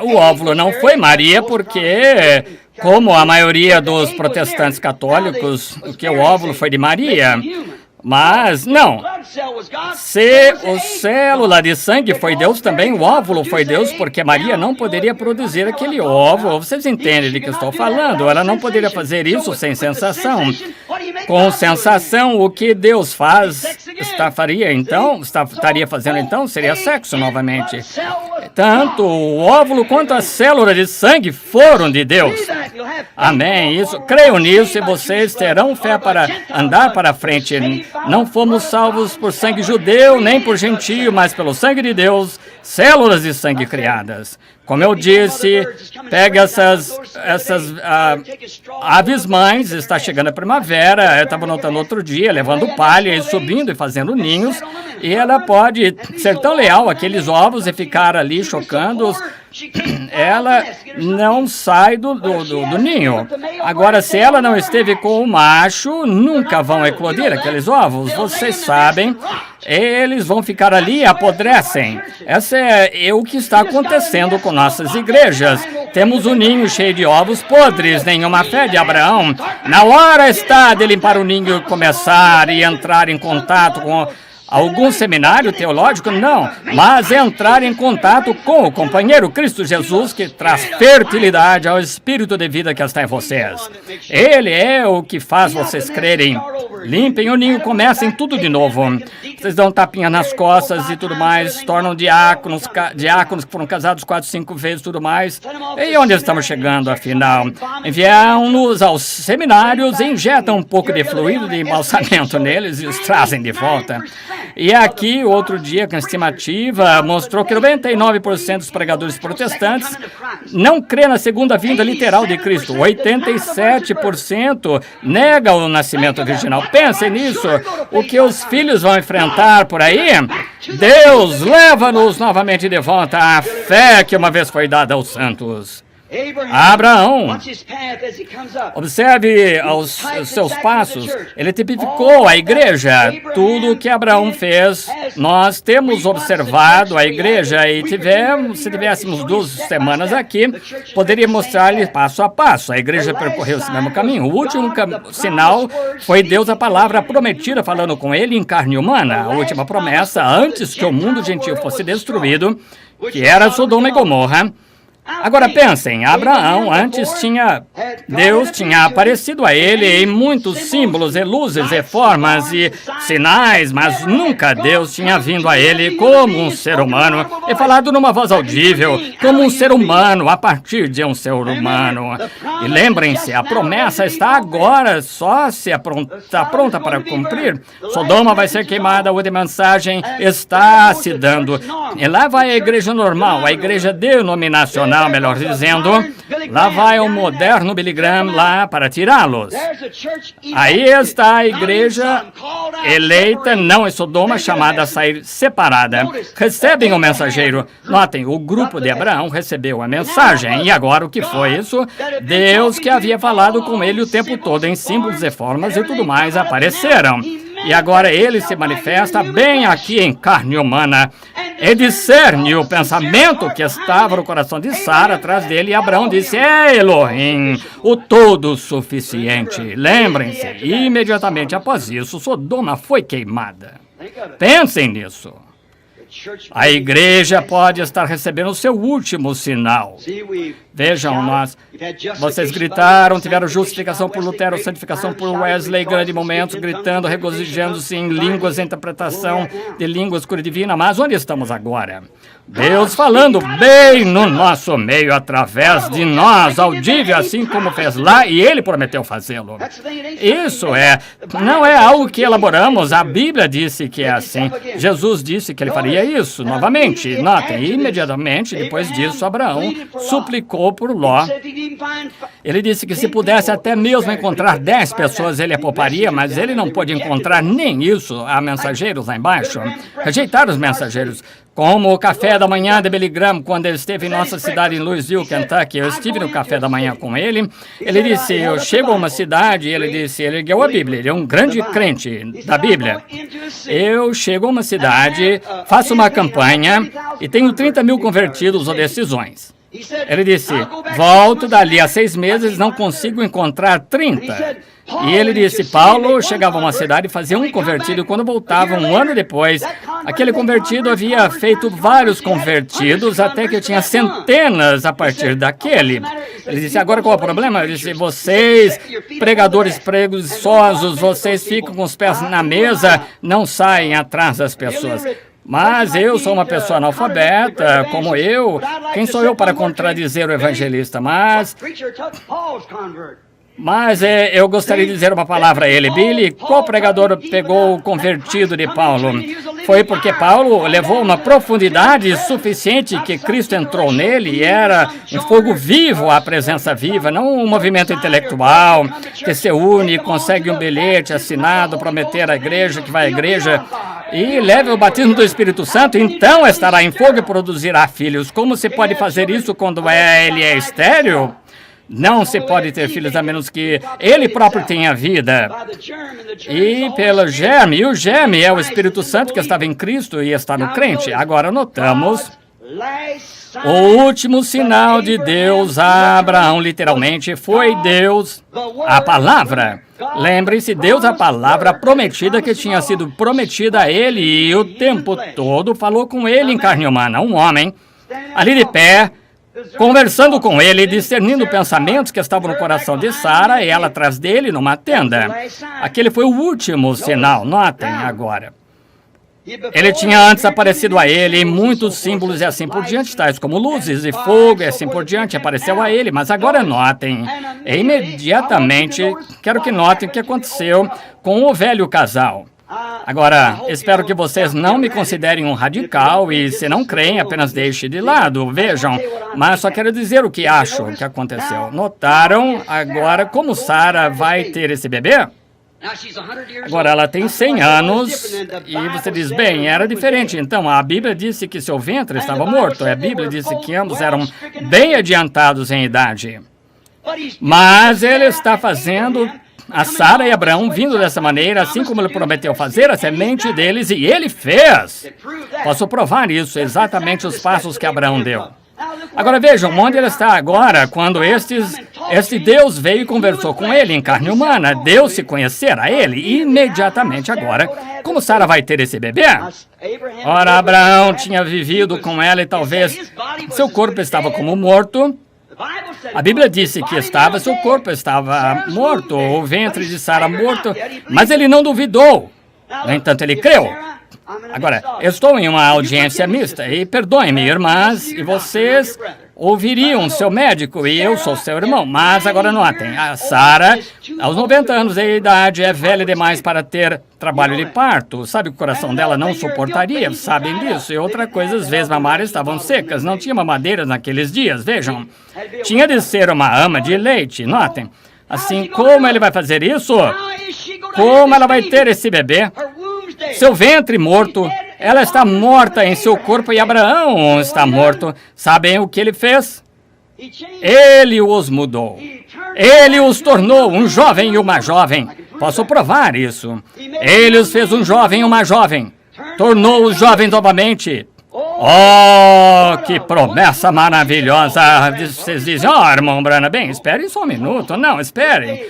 o óvulo não foi Maria porque, como a maioria dos protestantes católicos, que o óvulo foi de Maria. Mas, não. Se o célula de sangue foi Deus, também o óvulo foi Deus, porque Maria não poderia produzir aquele óvulo. Vocês entendem de que estou falando? Ela não poderia fazer isso sem sensação. Com sensação, o que Deus estaria fazendo então, seria sexo novamente. Tanto o óvulo quanto a célula de sangue foram de Deus. Amém. Creio nisso e vocês terão fé para andar para frente. Não fomos salvos por sangue judeu, nem por gentio, mas pelo sangue de Deus, células de sangue criadas. Como eu disse, pegue essas aves mães, está chegando a primavera, eu estava notando outro dia, levando palha e subindo e fazendo ninhos, e ela pode ser tão leal àqueles ovos e ficar ali chocando-os. Ela não sai do ninho. Agora, se ela não esteve com o macho, nunca vão eclodir aqueles ovos. Vocês sabem, eles vão ficar ali e apodrecem. Essa é o que está acontecendo com nossas igrejas. Temos um ninho cheio de ovos podres, nenhuma fé de Abraão. Na hora está de limpar o ninho e começar e entrar em contato com algum seminário teológico? Não, mas entrar em contato com o companheiro Cristo Jesus, que traz fertilidade ao espírito de vida que está em vocês. Ele é o que faz vocês crerem. Limpem o ninho, comecem tudo de novo. Vocês dão tapinha nas costas e tudo mais, tornam diáconos que foram casados 4, 5 vezes e tudo mais. E onde estamos chegando, afinal? Enviam-nos aos seminários, injetam um pouco de fluido de embalsamento neles e os trazem de volta. E aqui, outro dia, com a estimativa, mostrou que 99% dos pregadores protestantes não crê na segunda vinda literal de Cristo. 87% nega o nascimento virginal. Pensem nisso. O que os filhos vão enfrentar por aí? Deus leva-nos novamente de volta à fé que uma vez foi dada aos santos. Abraão, observe os seus passos. Ele tipificou a igreja. Tudo o que Abraão fez, nós temos observado a igreja e se tivéssemos 2 semanas aqui, poderia mostrar-lhe passo a passo. A igreja percorreu esse mesmo caminho. O último sinal foi Deus, a palavra prometida, falando com ele em carne humana. A última promessa, antes que o mundo gentil fosse destruído, que era Sodoma e Gomorra. Agora pensem, Abraão Deus tinha aparecido a ele em muitos símbolos e luzes e formas e sinais, mas nunca Deus tinha vindo a ele como um ser humano e falado numa voz audível, como um ser humano, a partir de um ser humano. E lembrem-se, a promessa está agora, só está pronta para cumprir. Sodoma vai ser queimada, a mensagem está se dando. E lá vai a igreja normal, a igreja denominacional, melhor dizendo, lá vai o moderno Billy Graham lá para tirá-los. Aí está a igreja eleita, não em Sodoma, chamada a sair separada. Recebem o mensageiro. Notem, o grupo de Abraão recebeu a mensagem. E agora o que foi isso? Deus, que havia falado com ele o tempo todo em símbolos e formas e tudo mais, apareceram. E agora ele se manifesta bem aqui em carne humana. E discerne o pensamento que estava no coração de Sara atrás dele. E Abraão disse: é Elohim, o todo-suficiente. Lembrem-se, imediatamente após isso, Sodoma foi queimada. Pensem nisso. A igreja pode estar recebendo o seu último sinal. Vejam, vocês gritaram, tiveram justificação por Lutero, santificação por Wesley, grande momento, gritando, regozijando-se em línguas, interpretação de línguas cura divina. Mas onde estamos agora? Deus falando bem no nosso meio, através de nós, audível, assim como fez lá, e Ele prometeu fazê-lo. Isso não é algo que elaboramos, a Bíblia disse que é assim. Jesus disse que Ele faria isso, novamente. Notem, imediatamente depois disso, Abraão suplicou por Ló. Ele disse que se pudesse até mesmo encontrar 10 pessoas, ele a pouparia, mas ele não pôde encontrar nem isso. Há mensageiros lá embaixo. Rejeitaram os mensageiros. Como o café da manhã de Billy Graham, quando ele esteve em nossa cidade, em Louisville, Kentucky, eu estive no café da manhã com ele. Ele disse, eu chego a uma cidade, ele ergueu a Bíblia, ele é um grande crente da Bíblia. Eu chego a uma cidade, faço uma campanha e tenho 30 mil convertidos ou decisões. Ele disse, volto dali a 6 meses, não consigo encontrar 30. E ele disse, Paulo chegava a uma cidade e fazia um convertido, e quando voltava um ano depois, aquele convertido havia feito vários convertidos, até que tinha centenas a partir daquele. Ele disse, agora qual é o problema? Ele disse, vocês, pregadores preguiçosos, vocês ficam com os pés na mesa, não saem atrás das pessoas. Mas eu sou uma pessoa analfabeta, como eu. Quem sou eu para contradizer o evangelista? Mas eu gostaria de dizer uma palavra a ele. Billy, qual pregador pegou o convertido de Paulo? Foi porque Paulo levou uma profundidade suficiente que Cristo entrou nele e era um fogo vivo, a presença viva, não um movimento intelectual que se une, consegue um bilhete assinado, prometer à igreja que vai à igreja e leve o batismo do Espírito Santo, então estará em fogo e produzirá filhos. Como se pode fazer isso quando ele é estéril? Não se pode ter filhos a menos que ele próprio tenha vida. E pelo germe, e o germe é o Espírito Santo que estava em Cristo e está no crente. Agora notamos o último sinal de Deus a Abraão, literalmente, foi Deus, a palavra. Lembre-se, Deus, a palavra prometida que tinha sido prometida a ele e o tempo todo falou com ele em carne humana, um homem, ali de pé, conversando com ele, discernindo pensamentos que estavam no coração de Sara e ela atrás dele numa tenda. Aquele foi o último sinal, notem agora. Ele tinha antes aparecido a ele em muitos símbolos e assim por diante, tais como luzes e fogo e assim por diante, apareceu a ele. Mas agora notem, imediatamente, quero que notem o que aconteceu com o velho casal. Agora, espero que vocês não me considerem um radical e, se não creem, apenas deixem de lado. Vejam, mas só quero dizer o que acho que aconteceu. Notaram agora como Sara vai ter esse bebê? Agora, ela tem 100 anos e você diz, bem, era diferente. Então, a Bíblia disse que seu ventre estava morto. A Bíblia disse que ambos eram bem adiantados em idade. Mas ele está fazendo a Sara e Abraão vindo dessa maneira, assim como ele prometeu fazer, a semente deles, e ele fez. Posso provar isso, exatamente os passos que Abraão deu. Agora vejam, onde ele está agora, quando este Deus veio e conversou com ele em carne humana. Deus se conhecer a ele imediatamente agora. Como Sara vai ter esse bebê? Ora, Abraão tinha vivido com ela e talvez seu corpo estava como morto. A Bíblia disse que seu corpo estava morto, o ventre de Sara morto, mas ele não duvidou. No entanto, ele creu. Agora, eu estou em uma audiência mista, e perdoem-me, irmãs, e vocês ouviriam seu médico, e eu sou seu irmão, mas agora notem, a Sara, aos 90 anos de idade, é velha demais para ter trabalho de parto. Sabe que o coração dela não suportaria, sabem disso. E outra coisa, as veias mamárias estavam secas, não tinha mamadeira naqueles dias, vejam. Tinha de ser uma ama de leite, notem. Assim, como ele vai fazer isso? Como ela vai ter esse bebê? Seu ventre morto, ela está morta em seu corpo e Abraão está morto. Sabem o que ele fez? Ele os mudou. Ele os tornou um jovem e uma jovem. Posso provar isso. Ele os fez um jovem e uma jovem. Tornou-os jovens novamente. Oh, que promessa maravilhosa. Vocês dizem, irmão Branham, bem, esperem só um minuto. Não, esperem.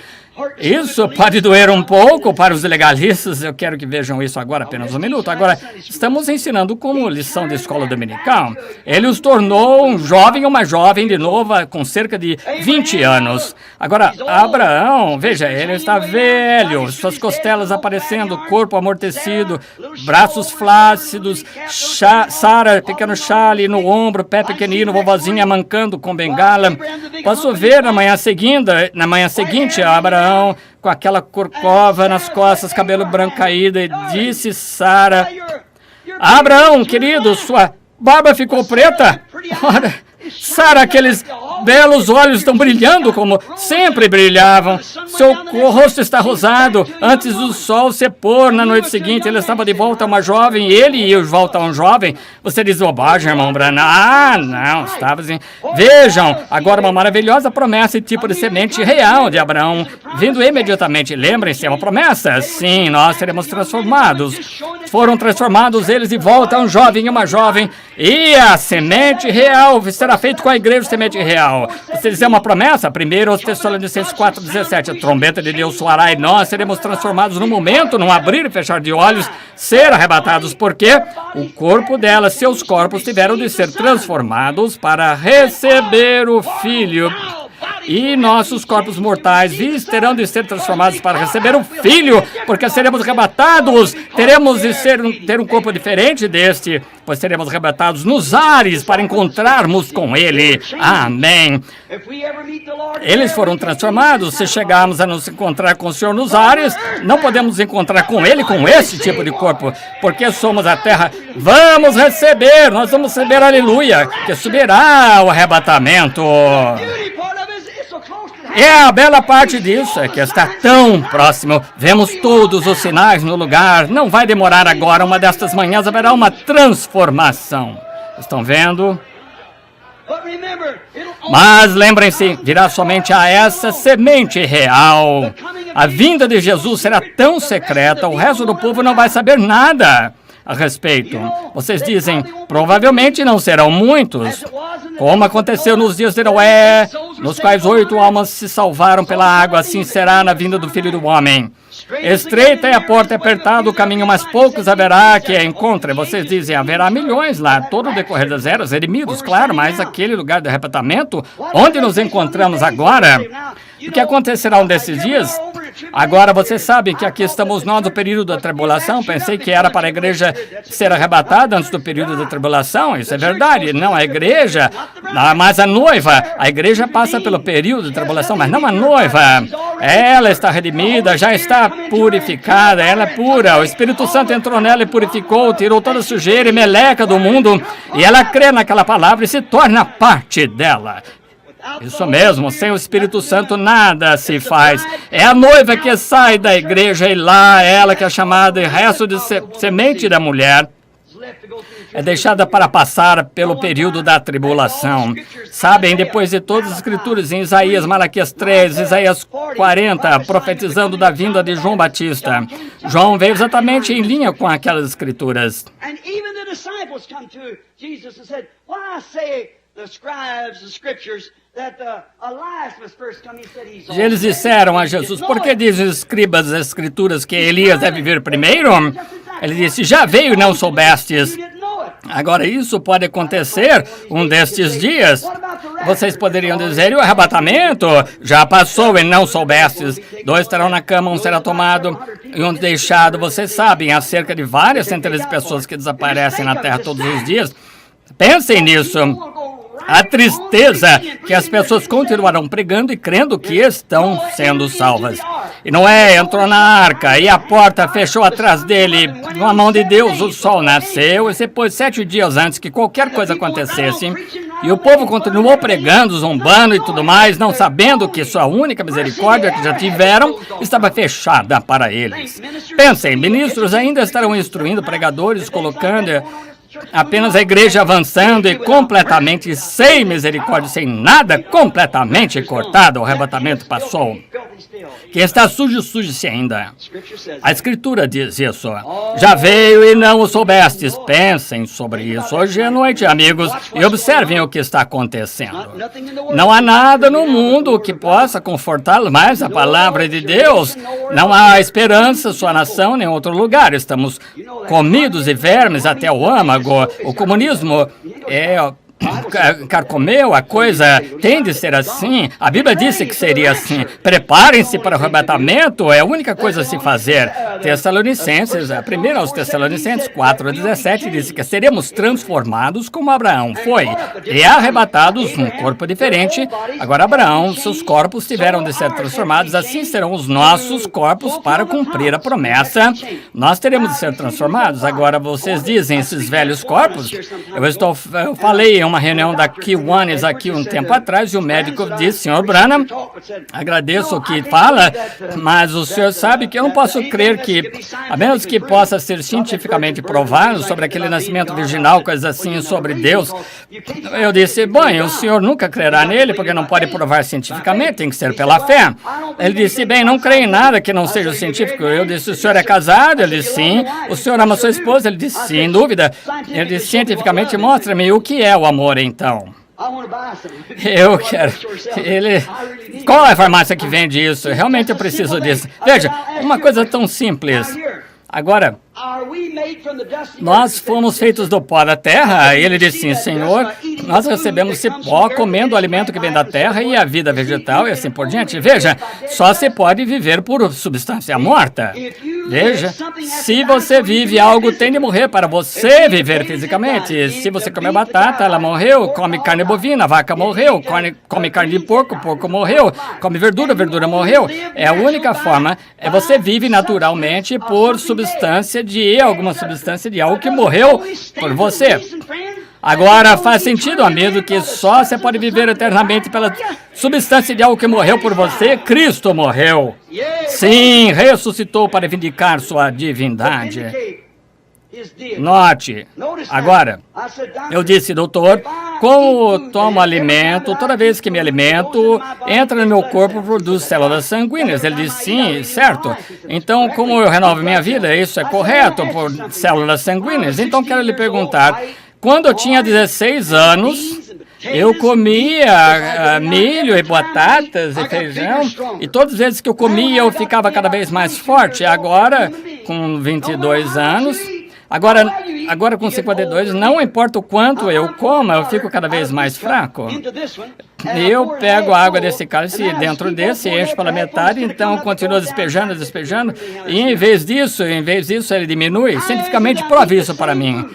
Isso pode doer um pouco para os legalistas, eu quero que vejam isso agora, apenas um minuto. Agora, estamos ensinando como lição de escola dominical. Ele os tornou um jovem e uma jovem de novo, com cerca de 20 anos. Agora, Abraão, veja, ele está velho, suas costelas aparecendo, corpo amortecido, braços flácidos, Sara, pequeno chale no ombro, pé pequenino, vovozinha mancando com bengala. Posso ver na manhã seguinte, Abraão, com aquela corcova nas costas, cabelo branco caído, e disse Sara, Abraão, querido, sua barba ficou preta? Ora, Sara, aqueles belos olhos estão brilhando como sempre brilhavam. Seu rosto está rosado. Antes do sol se pôr na noite seguinte, ele estava de volta a uma jovem, ele ia de volta a um jovem. Você diz bobagem, irmão Branham. Ah, não, estava assim. Vejam, agora uma maravilhosa promessa e tipo de semente real de Abraão, vindo imediatamente. Lembrem-se, é uma promessa. Sim, nós seremos transformados. Foram transformados eles de volta a um jovem e uma jovem. E a semente real será feita com a igreja semente real. Você diz, é uma promessa? 1 Tessalonicenses 4,17. trombeta de Deus soará e nós seremos transformados no momento, num abrir e fechar de olhos, ser arrebatados, porque o corpo dela, seus corpos tiveram de ser transformados para receber o Filho. E nossos corpos mortais terão de ser transformados para receber o Filho, porque seremos arrebatados, teremos de ter um corpo diferente deste, pois seremos arrebatados nos ares para encontrarmos com Ele. Amém. Eles foram transformados. Se chegarmos a nos encontrar com o Senhor nos ares, não podemos nos encontrar com Ele com esse tipo de corpo, porque somos a terra. Vamos receber, nós vamos receber, aleluia, que subirá o arrebatamento. A bela parte disso é que está tão próximo. Vemos todos os sinais no lugar. Não vai demorar agora. Uma destas manhãs haverá uma transformação. Estão vendo? Mas lembrem-se, virá somente a essa semente real. A vinda de Jesus será tão secreta, o resto do povo não vai saber nada a respeito. Vocês dizem, provavelmente não serão muitos, como aconteceu nos dias de Noé, nos quais 8 almas se salvaram pela água, assim será na vinda do Filho do Homem. Estreita é a porta, apertado o caminho, mas poucos haverá que a encontrem. Vocês dizem, haverá milhões lá, todo o decorrer das eras, redimidos, claro, mas aquele lugar de arrebatamento, onde nos encontramos agora, o que acontecerá um desses dias? Agora, você sabe que aqui estamos nós no período da tribulação. Pensei que era para a igreja ser arrebatada antes do período da tribulação. Isso é verdade. Não a igreja, mas a noiva. A igreja passa pelo período da tribulação, mas não a noiva. Ela está redimida, já está purificada, ela é pura. O Espírito Santo entrou nela e purificou, tirou toda a sujeira e meleca do mundo. E ela crê naquela palavra e se torna parte dela. Isso mesmo, sem o Espírito Santo nada se faz. É a noiva que sai da igreja e lá ela que é chamada e resto de semente da mulher é deixada para passar pelo período da tribulação. Sabem, depois de todas as escrituras em Isaías, Malaquias 3, Isaías 40, profetizando da vinda de João Batista. João veio exatamente em linha com aquelas escrituras. Eles disseram a Jesus, por que dizem os escribas das escrituras que Elias deve vir primeiro? Ele disse, já veio e não soubestes. Agora, isso pode acontecer um destes dias. Vocês poderiam dizer, e o arrebatamento já passou e não soubestes. 2 estarão na cama, um será tomado e um deixado. Vocês sabem, há cerca de várias centenas de pessoas que desaparecem na Terra todos os dias. Pensem nisso. A tristeza que as pessoas continuarão pregando e crendo que estão sendo salvas. E Noé entrou na arca e a porta fechou atrás dele. Na mão de Deus o sol nasceu e se pôs 7 dias antes que qualquer coisa acontecesse. E o povo continuou pregando, zombando e tudo mais, não sabendo que sua única misericórdia que já tiveram estava fechada para eles. Pensem, ministros ainda estarão instruindo pregadores, colocando apenas a igreja avançando e completamente sem misericórdia, sem nada, completamente cortado. O arrebatamento passou. Quem está sujo, suje-se ainda. A Escritura diz isso. Já veio e não o soubestes. Pensem sobre isso hoje à noite, amigos, e observem o que está acontecendo. Não há nada no mundo que possa confortá-los mais a palavra de Deus. Não há esperança, sua nação, nem em outro lugar. Estamos comidos e vermes até o âmago. O comunismo carcomeu a coisa, tem de ser assim. A Bíblia disse que seria assim. Preparem-se para o arrebatamento, é a única coisa a se fazer. Tessalonicenses, a primeira aos Tessalonicenses 4:17 diz que seremos transformados como Abraão foi e arrebatados num corpo diferente. Agora Abraão, seus corpos tiveram de ser transformados, assim serão os nossos corpos para cumprir a promessa. Nós teremos de ser transformados. Agora vocês dizem, esses velhos corpos, eu falei em uma reunião da Kiwanis aqui um tempo atrás e o médico disse, Sr. Branham, agradeço o que fala, mas o senhor sabe que eu não posso crer que, a menos que possa ser cientificamente provado sobre aquele nascimento virginal, coisas assim, sobre Deus. Eu disse, bom, o senhor nunca crerá nele, porque não pode provar cientificamente, tem que ser pela fé. Ele disse, bem, não creio em nada que não seja científico. Eu disse, o senhor é casado? Ele disse, sim. O senhor ama sua esposa? Ele disse, sem dúvida. Ele disse, cientificamente, mostra-me o que é o amor, então. Eu quero. Qual é a farmácia que vende isso? Realmente eu preciso disso. Veja, uma coisa tão simples. Agora, nós fomos feitos do pó da terra. E ele disse, sim, Senhor, nós recebemos esse pó comendo o alimento que vem da terra e a vida vegetal e assim por diante. Veja, só se pode viver por substância morta. Veja, se você vive algo, tem de morrer para você viver fisicamente. Se você come batata, ela morreu. Come carne bovina, a vaca morreu. Come carne de porco, porco morreu. Come verdura, verdura morreu. É a única forma, você vive naturalmente por alguma substância de algo que morreu por você. Agora, faz sentido, amigo, que só você pode viver eternamente pela substância de algo que morreu por você. Cristo morreu. Sim, ressuscitou para vindicar sua divindade. Note, agora, eu disse, doutor, como tomo alimento, toda vez que me alimento, entra no meu corpo e produz células sanguíneas. Ele disse, sim, certo. Então, como eu renovo minha vida, isso é correto, por células sanguíneas. Então, quero lhe perguntar, quando eu tinha 16 anos, eu comia milho e batatas e feijão, e todas as vezes que eu comia, eu ficava cada vez mais forte. Agora, com 22 anos... Agora com 52, não importa o quanto eu como, eu fico cada vez mais fraco. Eu pego a água desse cálice dentro desse, encho pela metade, então continuo despejando, e em vez disso ele diminui. Cientificamente, prove isso para mim.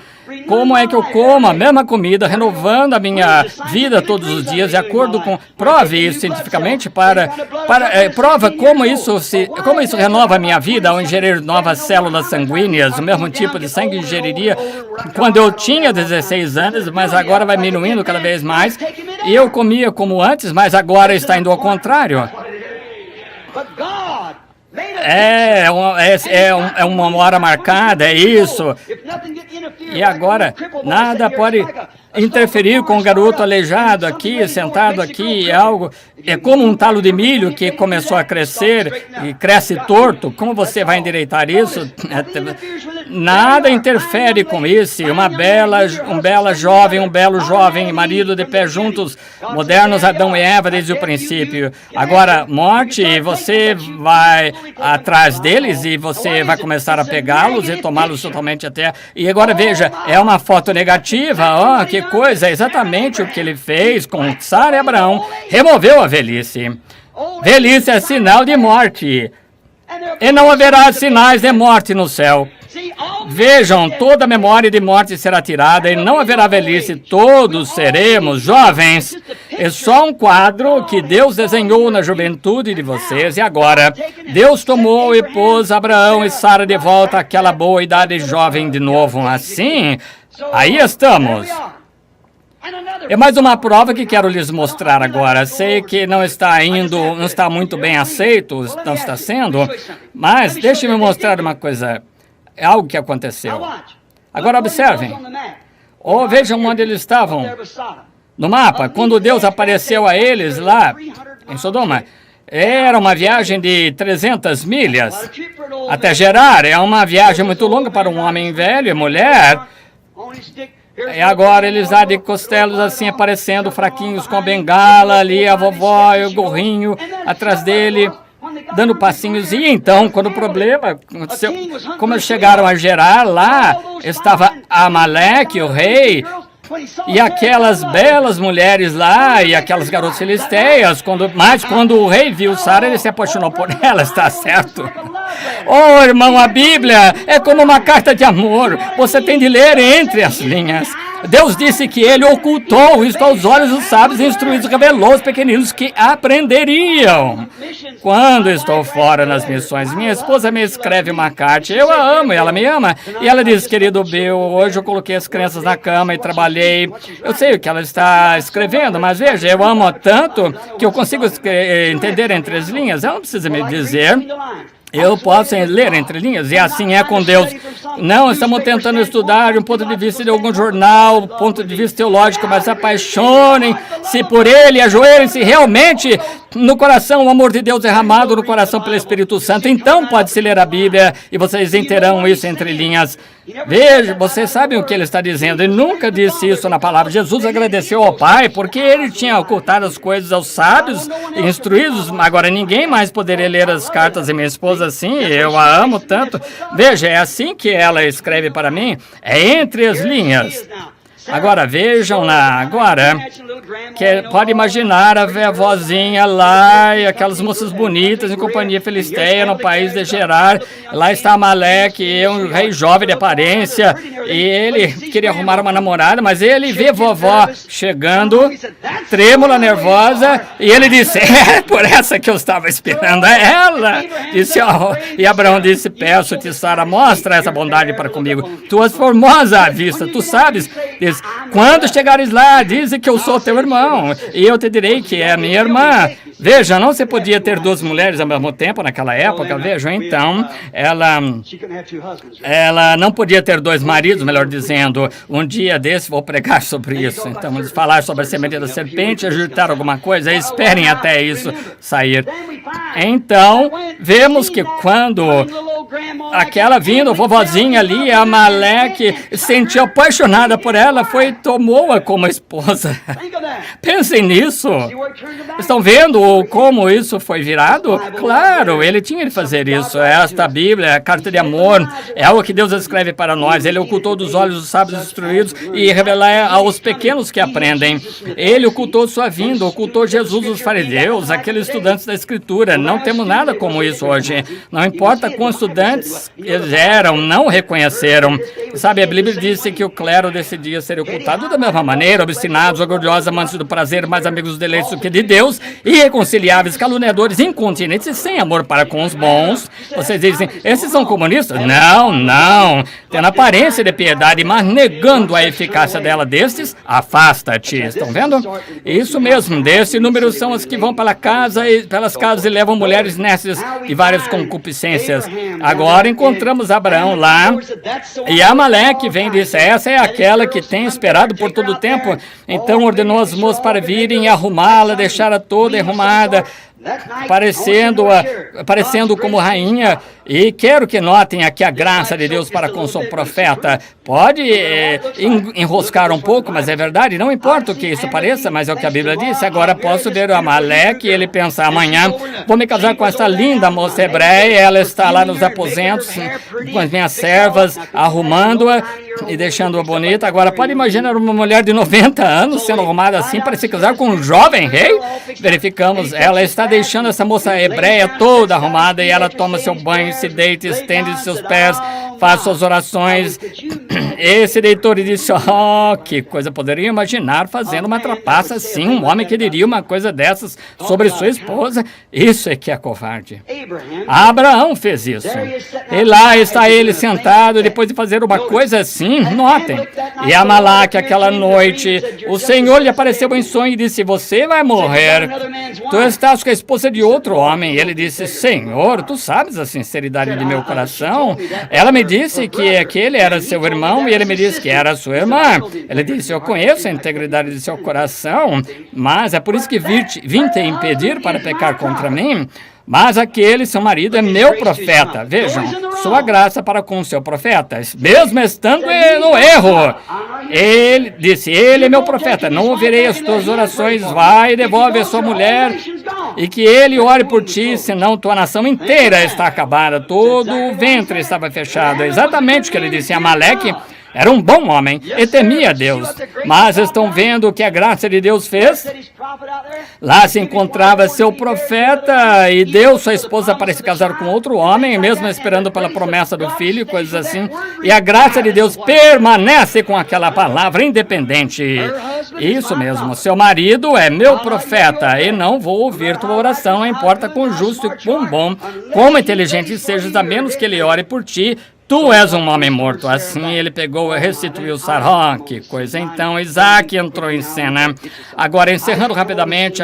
Como é que eu como a mesma comida, renovando a minha vida todos os dias, de acordo com... Prove isso cientificamente prova como isso renova a minha vida ao ingerir novas células sanguíneas. O mesmo tipo de sangue ingeriria quando eu tinha 16 anos, mas agora vai diminuindo cada vez mais. E eu comia como antes, mas agora está indo ao contrário. É uma hora marcada, é isso. E agora, nada pode interferir com o garoto aleijado aqui, sentado aqui, é como um talo de milho que começou a crescer e cresce torto. Como você vai endireitar isso? Nada interfere com isso. Um belo jovem, marido de pé juntos, modernos Adão e Eva desde o princípio. Agora, morte, você vai atrás deles e você vai começar a pegá-los e tomá-los totalmente até... E agora, veja, é uma foto negativa, que coisa, é exatamente o que ele fez com Sara e Abraão, removeu a velhice. Velhice é sinal de morte, e não haverá sinais de morte no céu. Vejam, toda memória de morte será tirada e não haverá velhice, todos seremos jovens. É só um quadro que Deus desenhou na juventude de vocês e agora Deus tomou e pôs Abraão e Sara de volta àquela boa idade jovem de novo. Assim, aí estamos. É mais uma prova que quero lhes mostrar agora. Sei que não está muito bem aceito, não está sendo, mas deixe-me mostrar uma coisa. É algo que aconteceu. Agora observem. Vejam onde eles estavam. No mapa, quando Deus apareceu a eles lá em Sodoma, era uma viagem de 300 milhas até Gerar. É uma viagem muito longa para um homem velho e mulher. E agora eles lá de costelos assim aparecendo, fraquinhos, com a bengala ali, a vovó e o gorrinho atrás dele, dando passinhos. E então, quando o problema aconteceu, como eles chegaram a Gerar, lá estava Amaleque, o rei, e aquelas belas mulheres lá, e aquelas garotas filisteias, mas quando o rei viu Sara, ele se apaixonou por ela, está certo? Irmão, a Bíblia é como uma carta de amor, você tem de ler entre as linhas. Deus disse que ele ocultou isto aos olhos dos sábios e instruídos, revelou aos pequeninos que aprenderiam. Quando estou fora nas missões, minha esposa me escreve uma carta, eu a amo, ela me ama, e ela diz, querido Bill, hoje eu coloquei as crianças na cama e trabalhei. Eu sei o que ela está escrevendo, mas veja, eu amo tanto que eu consigo entender entre as linhas, ela não precisa me dizer. Eu posso ler entre linhas, e assim é com Deus. Não estamos tentando estudar de um ponto de vista de algum jornal, ponto de vista teológico, mas apaixonem-se por Ele, ajoelhem-se realmente no coração, o amor de Deus derramado no coração pelo Espírito Santo. Então pode-se ler a Bíblia e vocês entenderão isso entre linhas. Veja, vocês sabem o que ele está dizendo. Ele nunca disse isso na palavra. Jesus agradeceu ao Pai porque ele tinha ocultado as coisas aos sábios e instruídos. Agora, ninguém mais poderia ler as cartas de minha esposa assim. Eu a amo tanto. Veja, é assim que ela escreve para mim. É entre as linhas. Agora, vejam lá, pode imaginar a vozinha lá e aquelas moças bonitas em companhia filisteia no país de Gerar. Lá está Amaleque, um rei jovem de aparência, e ele queria arrumar uma namorada, mas ele vê vovó chegando, trêmula, nervosa, e ele disse, é por essa que eu estava esperando, é ela. Disse, e Abraão disse, peço-te, Sara, mostra essa bondade para comigo. Tu és formosa à vista, tu sabes, disse, quando chegares lá, dize que eu sou teu irmão, e eu te direi que é minha irmã. Veja, não se podia ter duas mulheres ao mesmo tempo naquela época. Veja, então, ela não podia ter dois maridos, melhor dizendo. Um dia desse, vou pregar sobre isso. Então, vamos falar sobre a semente da serpente, agitar alguma coisa, esperem até isso sair. Então, vemos que quando aquela vindo, vovozinha ali, a Amaleque, sentiu apaixonada por ela, tomou-a como esposa. Pensem nisso. Estão vendo como isso foi virado? Claro, ele tinha de fazer isso. Esta Bíblia, a carta de amor, é o que Deus escreve para nós. Ele ocultou dos olhos dos sábios instruídos e revelar aos pequenos que aprendem. Ele ocultou sua vinda, ocultou Jesus dos fariseus, aqueles estudantes da Escritura. Não temos nada como isso hoje. Não importa quantos estudantes eles eram, não reconheceram. Sabe, a Bíblia disse que o clero decidia ser ocultado da mesma maneira, obstinados, orgulhosos, amantes do prazer, mais amigos dos deleites do que de Deus, irreconciliáveis, caluniadores, incontinentes e sem amor para com os bons. Vocês dizem, esses são comunistas? Não. Tendo aparência de piedade, mas negando a eficácia dela destes, afasta-te. Estão vendo? Isso mesmo, desse número são os que vão pelas casas e levam mulheres nécias e várias concupiscências. Agora encontramos Abraão lá, e Amaleque vem e disse, essa é aquela que tem esperado por todo o tempo. Então ordenou as moças para virem e arrumá-la, deixá-la toda arrumada, parecendo como rainha. E quero que notem aqui a graça de Deus para com o seu profeta. Pode enroscar um pouco, mas é verdade, não importa o que isso pareça, mas é o que a Bíblia disse. Agora posso ver o Amaleque e ele pensa, amanhã vou me casar com essa linda moça hebreia, ela está lá nos aposentos com as minhas servas, arrumando-a e deixando-a bonita. Agora pode imaginar uma mulher de 90 anos sendo arrumada assim para se casar com um jovem rei? Verificamos, ela está deixando essa moça hebreia toda arrumada e ela toma seu banho, se deita, estende seus pés, faz suas orações. Esse leitor disse, que coisa, poderia imaginar fazendo uma trapaça assim, um homem que diria uma coisa dessas sobre sua esposa? Isso é que é covarde. Abraão fez isso. E lá está ele sentado, depois de fazer uma coisa assim, notem. E Amaleque, aquela noite, o Senhor lhe apareceu em sonho e disse, você vai morrer. Tu estás com a esposa de outro homem. E ele disse, Senhor, tu sabes a sinceridade de meu coração. Ela me disse que aquele era seu irmão e ele me disse que era sua irmã. Ele disse, eu conheço a integridade de seu coração, mas é por isso que vim te impedir para pecar contra mim. Mas aquele, seu marido, é meu profeta. Vejam, sua graça para com seu profeta, mesmo estando no erro. Ele disse, ele é meu profeta, não ouvirei as tuas orações, vai e devolve a sua mulher, e que ele ore por ti, senão tua nação inteira está acabada, todo o ventre estava fechado. É exatamente o que ele disse. Amaleque era um bom homem e temia Deus. Mas estão vendo o que a graça de Deus fez? Lá se encontrava seu profeta e deu sua esposa para se casar com outro homem, mesmo esperando pela promessa do filho, coisas assim. E a graça de Deus permanece com aquela palavra independente. Isso mesmo, seu marido é meu profeta e não vou ouvir tua oração, não importa quão justo e quão bom, quão inteligente sejas, a menos que ele ore por ti. Tu és um homem morto. Assim ele pegou e restituiu Sara. Que coisa. Então Isaac entrou em cena. Agora, encerrando rapidamente,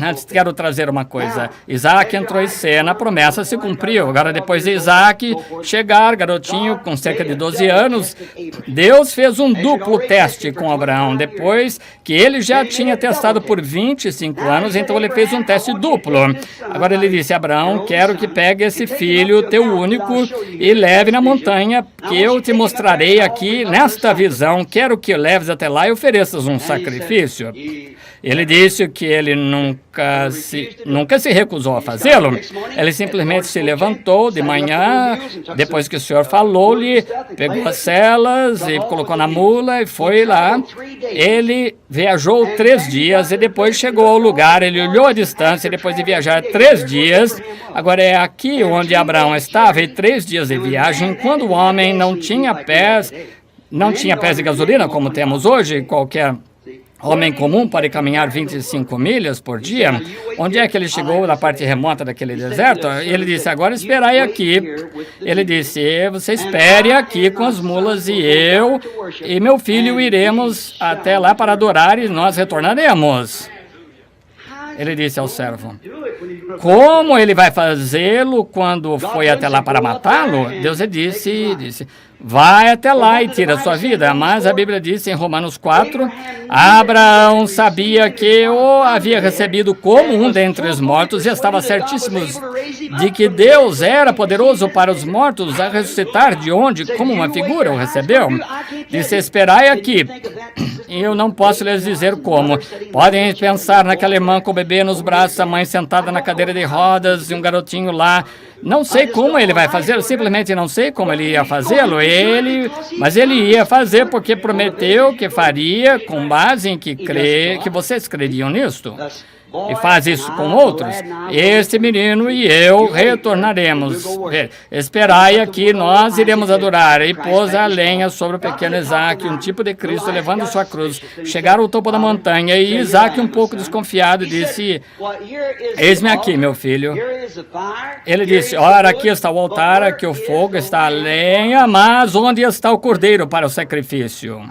antes quero trazer uma coisa. Isaac entrou em cena, a promessa se cumpriu. Agora, depois de Isaac chegar, garotinho, com cerca de 12 anos, Deus fez um duplo teste com Abraão. Depois que ele já tinha testado por 25 anos, então ele fez um teste duplo. Agora ele disse, Abraão, quero que pegue esse filho, teu único, e leve na montanha, que eu te mostrarei aqui nesta visão. Quero que o leves até lá e ofereças um sacrifício. Ele disse que ele nunca se recusou a fazê-lo. Ele simplesmente se levantou de manhã, depois que o Senhor falou-lhe, pegou as celas e colocou na mula e foi lá. Ele viajou 3 dias e depois chegou ao lugar. Ele olhou a distância depois de viajar 3 dias. Agora é aqui onde Abraão estava, e 3 dias de viagem, quando o homem não tinha pés de gasolina, como temos hoje. Qualquer homem comum pode caminhar 25 milhas por dia. Onde é que ele chegou na parte remota daquele deserto? Ele disse, agora esperai aqui. Ele disse, você espere aqui com as mulas e eu e meu filho iremos até lá para adorar e nós retornaremos. Ele disse ao servo, como ele vai fazê-lo quando foi até lá para matá-lo? Deus disse, vai até lá e tira a sua vida. Mas a Bíblia diz em Romanos 4, Abraão sabia que o havia recebido como um dentre os mortos e estava certíssimo de que Deus era poderoso para os mortos a ressuscitar de onde, como uma figura, o recebeu. Disse, esperai aqui. Eu não posso lhes dizer como. Podem pensar naquela irmã com o bebê nos braços, a mãe sentada na cadeira de rodas e um garotinho lá. Não sei como ele vai fazer, simplesmente não sei como ele ia fazê-lo. Mas ele ia fazer porque prometeu que faria com base em que vocês creriam nisto. E faz isso com outros. Este menino e eu retornaremos. Esperai aqui, nós iremos adorar. E pôs a lenha sobre o pequeno Isaac, um tipo de Cristo, levando sua cruz. Chegaram ao topo da montanha e Isaac, um pouco desconfiado, disse, eis-me aqui, meu filho. Ele disse, ora, aqui está o altar, aqui o fogo, está a lenha, mas onde está o cordeiro para o sacrifício?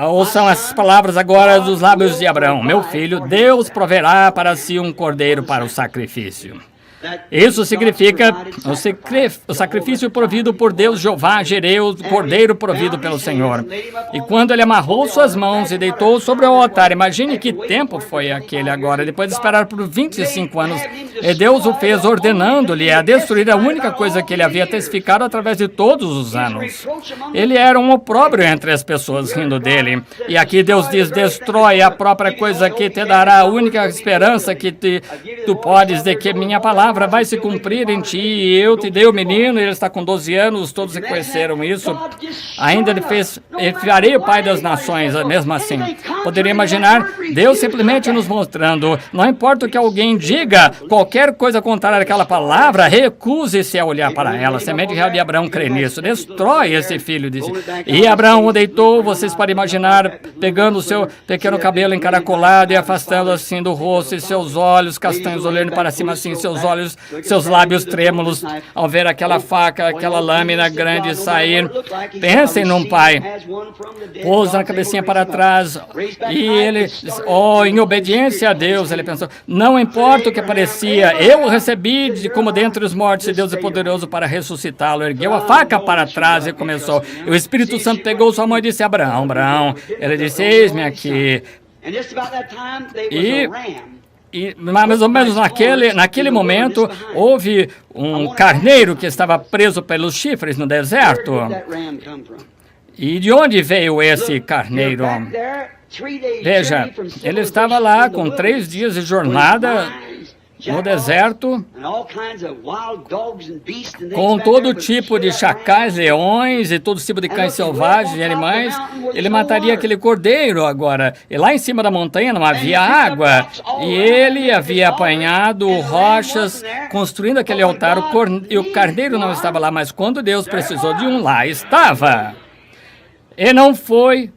Ouçam essas palavras agora dos lábios de Abraão. Meu filho, Deus proverá para si um cordeiro para o sacrifício. Isso significa o sacrifício provido por Deus, Jeová, Jireu, o cordeiro provido pelo Senhor. E quando ele amarrou suas mãos e deitou sobre o altar, imagine que tempo foi aquele agora, depois de esperar por 25 anos, e Deus o fez ordenando-lhe a destruir a única coisa que ele havia testificado através de todos os anos. Ele era um opróbrio entre as pessoas rindo dele. E aqui Deus diz, destrói a própria coisa que te dará a única esperança que tu podes de que minha palavra vai se cumprir em ti, e eu te dei o menino, ele está com 12 anos, todos reconheceram isso. Ainda ele fez, farei o pai das nações, mesmo assim. Poderia imaginar Deus simplesmente nos mostrando, não importa o que alguém diga, qualquer coisa contrária àquela palavra, recuse-se a olhar para ela. Semente real de Abraão crê nisso, destrói esse filho, disse. E Abraão o deitou, vocês podem imaginar, pegando o seu pequeno cabelo encaracolado e afastando assim do rosto, e seus olhos castanhos olhando para cima assim, seus lábios trêmulos ao ver aquela faca, aquela lâmina grande sair. Pensem num pai. Pousa a cabecinha para trás e ele, em obediência a Deus, ele pensou, não importa o que parecia, eu o recebi como dentre os mortos, e Deus é poderoso para ressuscitá-lo. Ergueu a faca para trás e começou. E o Espírito Santo pegou sua mão e disse, Abraão, ele disse, eis-me aqui. E mais ou menos naquele momento, houve um carneiro que estava preso pelos chifres no deserto. E de onde veio esse carneiro? Veja, ele estava lá com 3 dias de jornada no deserto, com todo tipo de chacais, leões e todo tipo de cães selvagens e animais. Ele mataria aquele cordeiro agora. E lá em cima da montanha não havia água. E ele havia apanhado rochas, construindo aquele altar. E o carneiro não estava lá, mas quando Deus precisou de um, lá estava. E não foi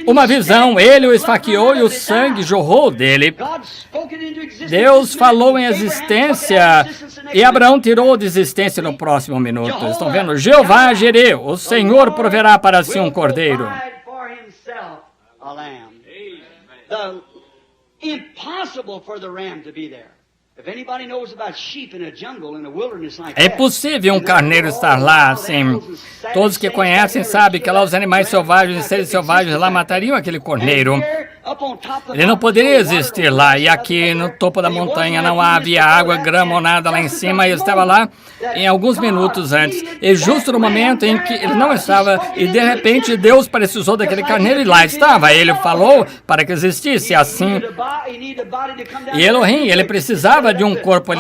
uma visão, ele o esfaqueou e o sangue jorrou dele. Deus falou em existência e Abraão tirou de existência no próximo minuto. Estão vendo? Jeová Jireu, o Senhor proverá para si um cordeiro. É impossível um carneiro estar lá, assim. Todos que conhecem sabem que lá os animais selvagens e seres selvagens lá matariam aquele carneiro. Ele não poderia existir lá. E aqui no topo da montanha não havia água, grama ou nada lá em cima. E ele estava lá em alguns minutos antes. E justo no momento em que ele não estava, e de repente Deus precisou daquele carneiro e lá estava. Ele falou para que existisse assim. E Elohim, ele precisava de um corpo,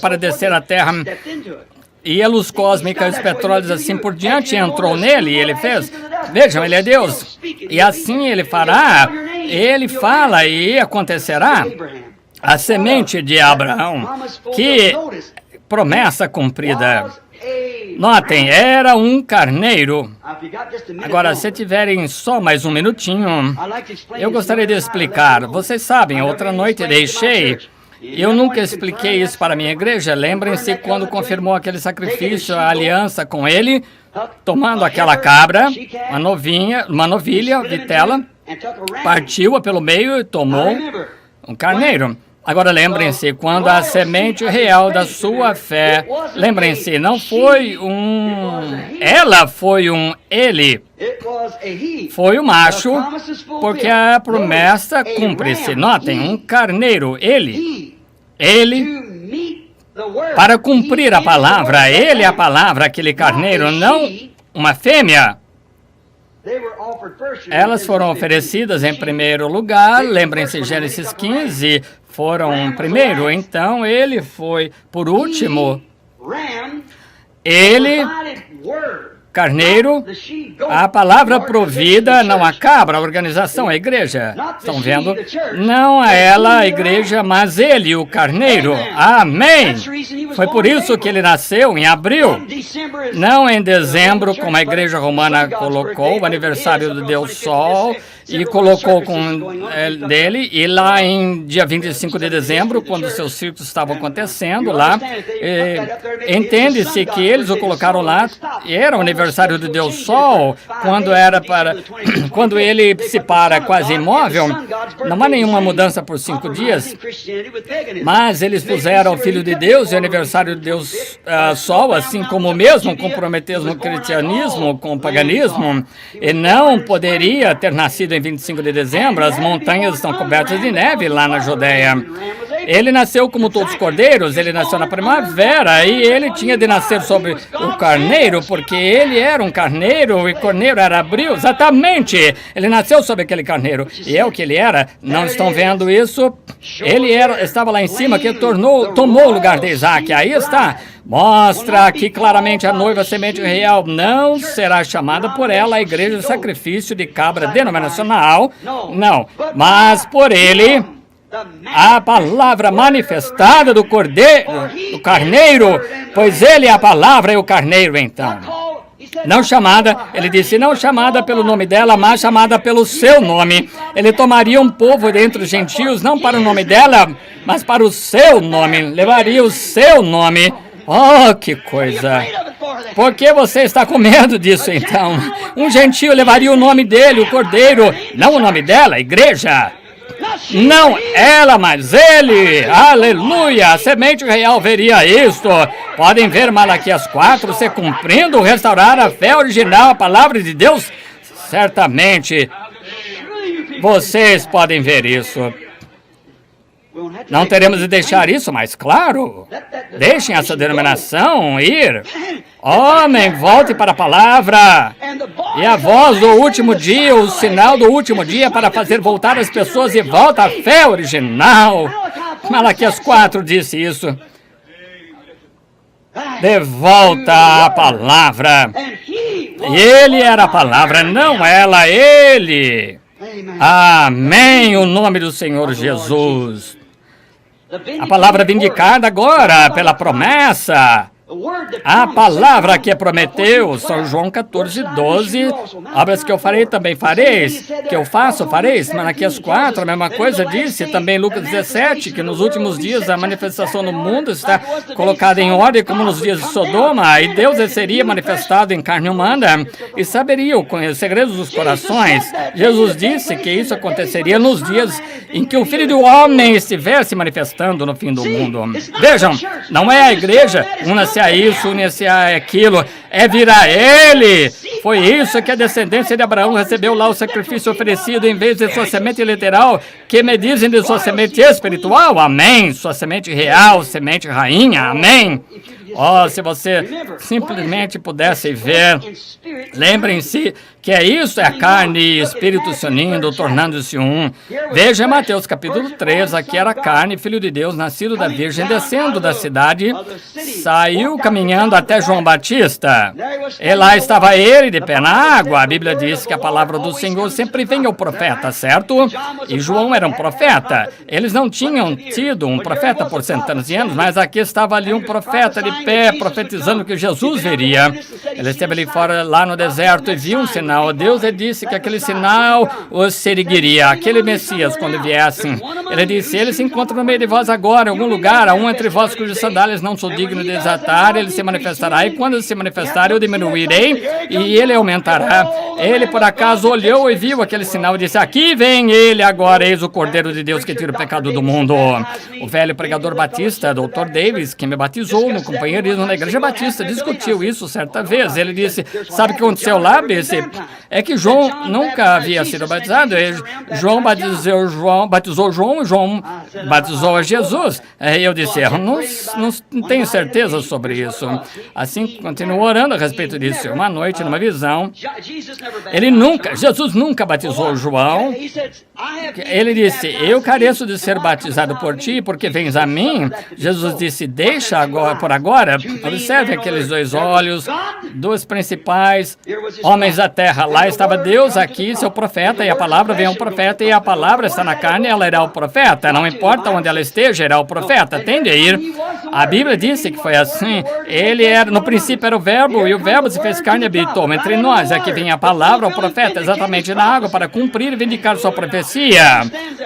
para descer à terra. E a luz cósmica, os petróleos assim por diante entrou nele e ele fez. Vejam, ele é Deus. E assim ele fará, ele fala e acontecerá. A semente de Abraão, que promessa cumprida. Notem, era um carneiro. Agora, se tiverem só mais um minutinho, eu gostaria de explicar. Vocês sabem, outra noite deixei. Eu nunca expliquei isso para a minha igreja. Lembrem-se quando confirmou aquele sacrifício, a aliança com ele, tomando aquela cabra, uma novilha, vitela, partiu-a pelo meio e tomou um carneiro. Agora lembrem-se, quando a semente real da sua fé, lembrem-se, não foi ela foi ele. Foi o macho, porque a promessa cumpre-se. Notem, um carneiro, ele, para cumprir a palavra, ele é a palavra, aquele carneiro, não uma fêmea. Elas foram oferecidas em primeiro lugar, lembrem-se, Gênesis 15, foram primeiro, então ele foi por último. Ele, carneiro, a palavra provida, não a cabra, a organização, a igreja. Estão vendo? Não a ela, a igreja, mas ele, o carneiro. Amém! Foi por isso que ele nasceu em abril, não em dezembro, como a igreja romana colocou, o aniversário do Deus Sol, e colocou dele, e lá em dia 25 de dezembro, quando seus ciclos estavam acontecendo lá, entende-se que eles o colocaram lá, era o aniversário do Deus Sol, quando ele se para quase imóvel, não há nenhuma mudança por 5 dias, mas eles puseram o Filho de Deus e o aniversário do Deus Sol, assim como mesmo comprometeram o cristianismo com o paganismo, e não poderia ter nascido em 25 de dezembro, as montanhas estão cobertas de neve lá na Judeia. Ele nasceu como todos os cordeiros, ele nasceu na primavera e ele tinha de nascer sobre o carneiro, porque ele era um carneiro e carneiro era abril, exatamente. Ele nasceu sobre aquele carneiro e é o que ele era. Não estão vendo isso? Ele estava lá em cima que tomou o lugar de Isaac. Aí está. Mostra que claramente a noiva semente real não será chamada por ela a igreja de sacrifício de cabra denominacional, não, mas por ele, a palavra manifestada do cordeiro, do carneiro, pois ele é a palavra e o carneiro então. Não chamada, ele disse, não chamada pelo nome dela, mas chamada pelo seu nome. Ele tomaria um povo dentre os gentios, não para o nome dela, mas para o seu nome, levaria o seu nome. Oh, que coisa! Por que você está com medo disso, então? Um gentio levaria o nome dele, o cordeiro, não o nome dela, a igreja. Não ela, mas ele. Aleluia! A semente real veria isto. Podem ver Malaquias 4 se cumprindo, restaurar a fé original, a palavra de Deus. Certamente, vocês podem ver isso. Não teremos de deixar isso, mas claro, deixem essa denominação ir. Homem, volte para a palavra. E a voz do último dia, o sinal do último dia para fazer voltar as pessoas e volta à fé original. Malaquias 4 disse isso. De volta à palavra. E ele era a palavra, não ela, ele. Amém, o nome do Senhor Jesus. A palavra vindicada agora pela promessa. A palavra que prometeu, São João 14:12, obras que eu farei também fareis, que eu faço fareis. Malaquias 4, a mesma coisa disse, também Lucas 17, que nos últimos dias a manifestação no mundo está colocada em ordem como nos dias de Sodoma, e Deus seria manifestado em carne humana e saberia os segredos dos corações. Jesus disse que isso aconteceria nos dias em que o Filho do Homem estivesse manifestando no fim do mundo. Vejam, não é a igreja, una-se a isso, une-se a aquilo, é vir a Ele. Foi isso que a descendência de Abraão recebeu lá, o sacrifício oferecido em vez de sua semente literal, que me dizem de sua semente espiritual. Amém. Sua semente real, semente rainha. Amém. Oh, se você simplesmente pudesse ver, lembrem-se que isso, é a carne e espírito se unindo, tornando-se um. Veja Mateus capítulo 3, aqui era a carne, filho de Deus, nascido da Virgem, descendo da cidade, saiu caminhando até João Batista. E lá estava ele de pé na água. A Bíblia diz que a palavra do Senhor sempre vem ao profeta, certo? E João era um profeta. Eles não tinham tido um profeta por centenas de anos, mas aqui estava ali um profeta de pé, profetizando que Jesus viria. Ele esteve ali fora, lá no deserto, e viu um sinal. Deus lhe disse que aquele sinal os seguiria, aquele Messias, quando viesse. Ele disse, ele se encontra no meio de vós agora, em algum lugar, há um entre vós cujas sandálias não sou digno de desatar, ele se manifestará, e quando ele se manifestar, eu diminuirei, e ele aumentará. Ele, por acaso, olhou e viu aquele sinal e disse, aqui vem ele agora, eis o Cordeiro de Deus que tira o pecado do mundo. O velho pregador batista, Dr. Davis, que me batizou no companheirismo na Igreja Batista, discutiu isso certa vez. Ele disse, sabe o que aconteceu lá, Bessie? É que João nunca havia sido batizado. João batizou João e João batizou a Jesus. E eu disse, eu não tenho certeza sobre isso. Assim, continuou orando a respeito disso. Uma noite, numa visão, Jesus nunca batizou João. Ele disse, eu careço de ser batizado por ti, porque vens a mim. Jesus disse, deixa agora, por agora. Observe aqueles dois olhos, dois principais homens da terra. Lá estava Deus, aqui seu profeta, e a palavra vem ao profeta, e a palavra está na carne, ela irá ao profeta. Não importa onde ela esteja, irá ao profeta. Tem de ir. A Bíblia disse que foi assim. Ele era, no princípio era o verbo, e o verbo se fez carne e habitou entre nós. Aqui vem a palavra ao profeta, exatamente na água, para cumprir e vindicar sua profecia.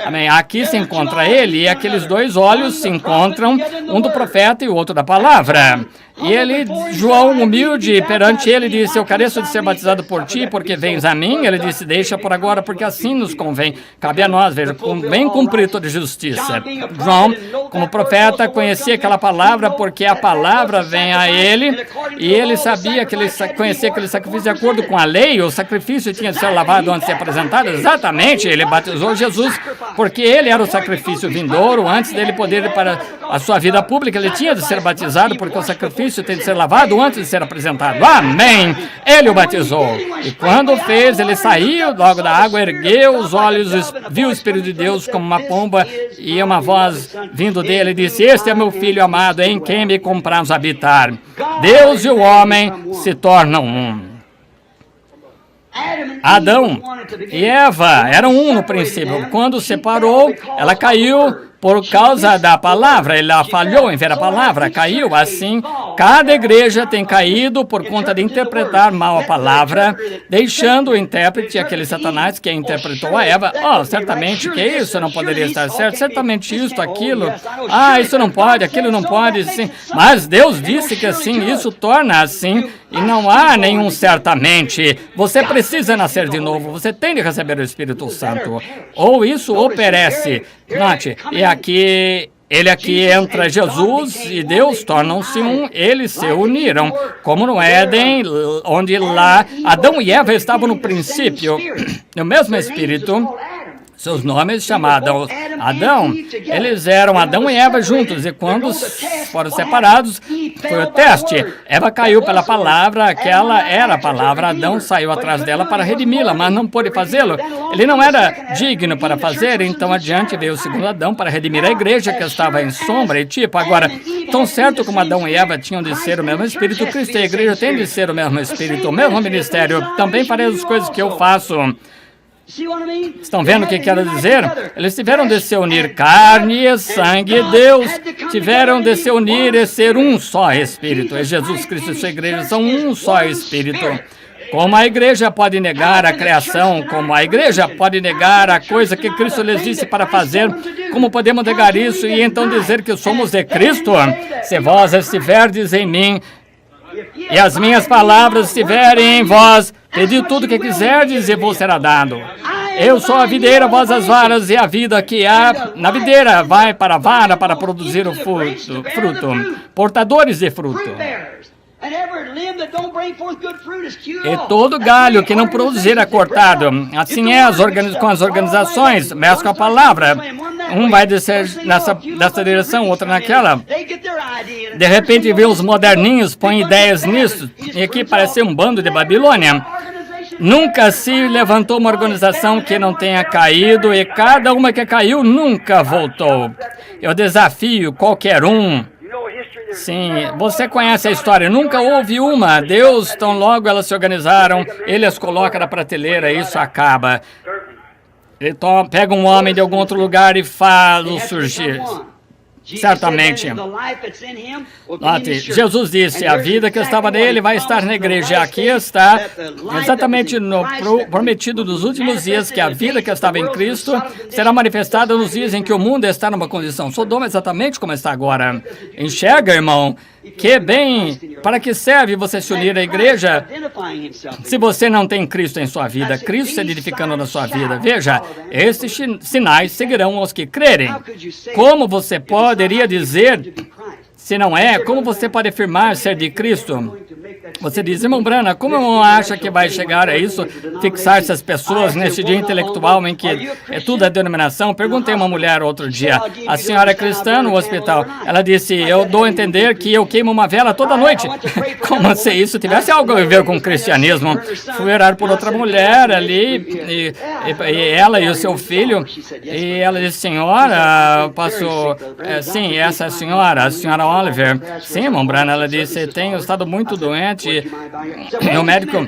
Amém. Aqui se encontra ele, e aqueles dois olhos se encontram, um do profeta e o outro da palavra. E ele, João, humilde, perante ele, disse, eu careço de ser batizado por ti, porque vens a mim. Ele disse, deixa por agora, porque assim nos convém. Cabe a nós, veja, convém cumprir toda justiça. João, como profeta, conhecia aquela palavra, porque a palavra vem a ele, e ele sabia que ele conhecia aquele sacrifício de acordo com a lei. O sacrifício tinha de ser lavado antes de ser apresentado. Exatamente, ele batizou Jesus, porque ele era o sacrifício vindouro. Antes dele poder ir para a sua vida pública, ele tinha de ser batizado, porque o sacrifício tem de ser lavado antes de ser apresentado. Amém! Ele o batizou. E quando fez, ele saiu logo da água, ergueu os olhos, viu o Espírito de Deus como uma pomba, e uma voz vindo dele disse, este é meu filho amado, em quem me compraz habitar. Deus e o homem se tornam um. Adão e Eva eram um no princípio. Quando separou, ela caiu por causa da palavra. Ela falhou em ver a palavra, caiu. Assim, cada igreja tem caído por conta de interpretar mal a palavra, deixando o intérprete, aquele Satanás que interpretou a Eva. Oh, certamente que isso não poderia estar certo, certamente isso, aquilo. Ah, isso não pode, aquilo não pode, sim. Mas Deus disse que assim, isso torna assim. E não há nenhum certamente. Você precisa nascer de novo. Você tem de receber o Espírito Santo. Ou isso ou perece. Note, e aqui, ele aqui entra Jesus e Deus tornam-se um. Eles se uniram, como no Éden, onde lá Adão e Eva estavam no princípio, no mesmo Espírito. Seus nomes chamados Adão, eles eram Adão e Eva juntos, e quando foram separados, foi o teste. Eva caiu pela palavra, aquela era a palavra. Adão saiu atrás dela para redimi-la, mas não pôde fazê-lo. Ele não era digno para fazer, então adiante veio o segundo Adão para redimir a igreja que estava em sombra e tipo. Agora, tão certo como Adão e Eva tinham de ser o mesmo Espírito, Cristo e a igreja têm de ser o mesmo Espírito, o mesmo ministério. Também farei as coisas que eu faço. Estão vendo o que quero dizer? Eles tiveram de se unir, carne e sangue e Deus tiveram de se unir e ser um só Espírito. E Jesus Cristo e sua igreja são um só Espírito. Como a igreja pode negar a criação, como a igreja pode negar a coisa que Cristo lhes disse para fazer, como podemos negar isso e então dizer que somos de Cristo? Se vós estiverdes em mim e as minhas palavras estiverem em vós, pedi tudo o que quiserdes e vos será dado. Eu sou a videira, vós as varas, e a vida que há na videira vai para a vara para produzir o fruto. Portadores de fruto. E todo galho que não produzir é cortado. Assim é com as organizações, mexe com a palavra. Um vai descer nessa direção, outro naquela. De repente vê os moderninhos, põem ideias nisso. E aqui parece um bando de Babilônia. Nunca se levantou uma organização que não tenha caído, e cada uma que caiu nunca voltou. Eu desafio qualquer um. Sim, você conhece a história, nunca houve uma. Deus, tão logo elas se organizaram, ele as coloca na prateleira e isso acaba. Ele pega um homem de algum outro lugar e faz-o surgir. Certamente. Note, Jesus disse, a vida que estava nele vai estar na igreja. Aqui está exatamente no prometido dos últimos dias, que a vida que estava em Cristo será manifestada nos dias em que o mundo está numa condição Sodoma exatamente como está agora. Enxerga, irmão, que bem, para que serve você se unir à igreja se você não tem Cristo em sua vida, Cristo se edificando na sua vida? Veja, estes sinais seguirão aos que crerem. Como você poderia dizer, se não é, como você pode afirmar ser de Cristo? Você diz, irmão Branham, como eu acha que vai chegar a isso, fixar essas pessoas nesse dia intelectual em que tudo é denominação? Perguntei a uma mulher outro dia, a senhora é cristã no hospital. Ela disse, eu dou a entender que eu queimo uma vela toda noite. Como se isso tivesse algo a ver com o cristianismo. Fui orar por outra mulher ali, e ela e o seu filho, e ela disse, senhora, posso... sim, essa é a senhora Oliver. Sim, irmão Branham, ela disse, tenho estado muito doente, e o médico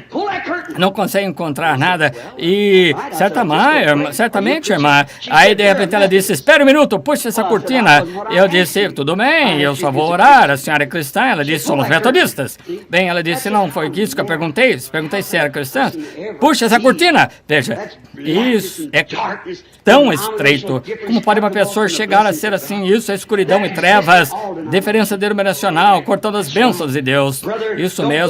não consegue encontrar nada. E certamente, irmã. Aí, de repente, ela disse, espera um minuto, puxa essa cortina. Eu disse, tudo bem, eu só vou orar. A senhora é cristã? Ela disse, somos metodistas. Bem, ela disse, não, foi isso que eu perguntei. Perguntei se era cristã. Puxa essa cortina. Veja, isso é tão estreito. Como pode uma pessoa chegar a ser assim? Isso é escuridão e trevas, diferença denominacional, cortando as bênçãos de Deus. Isso mesmo.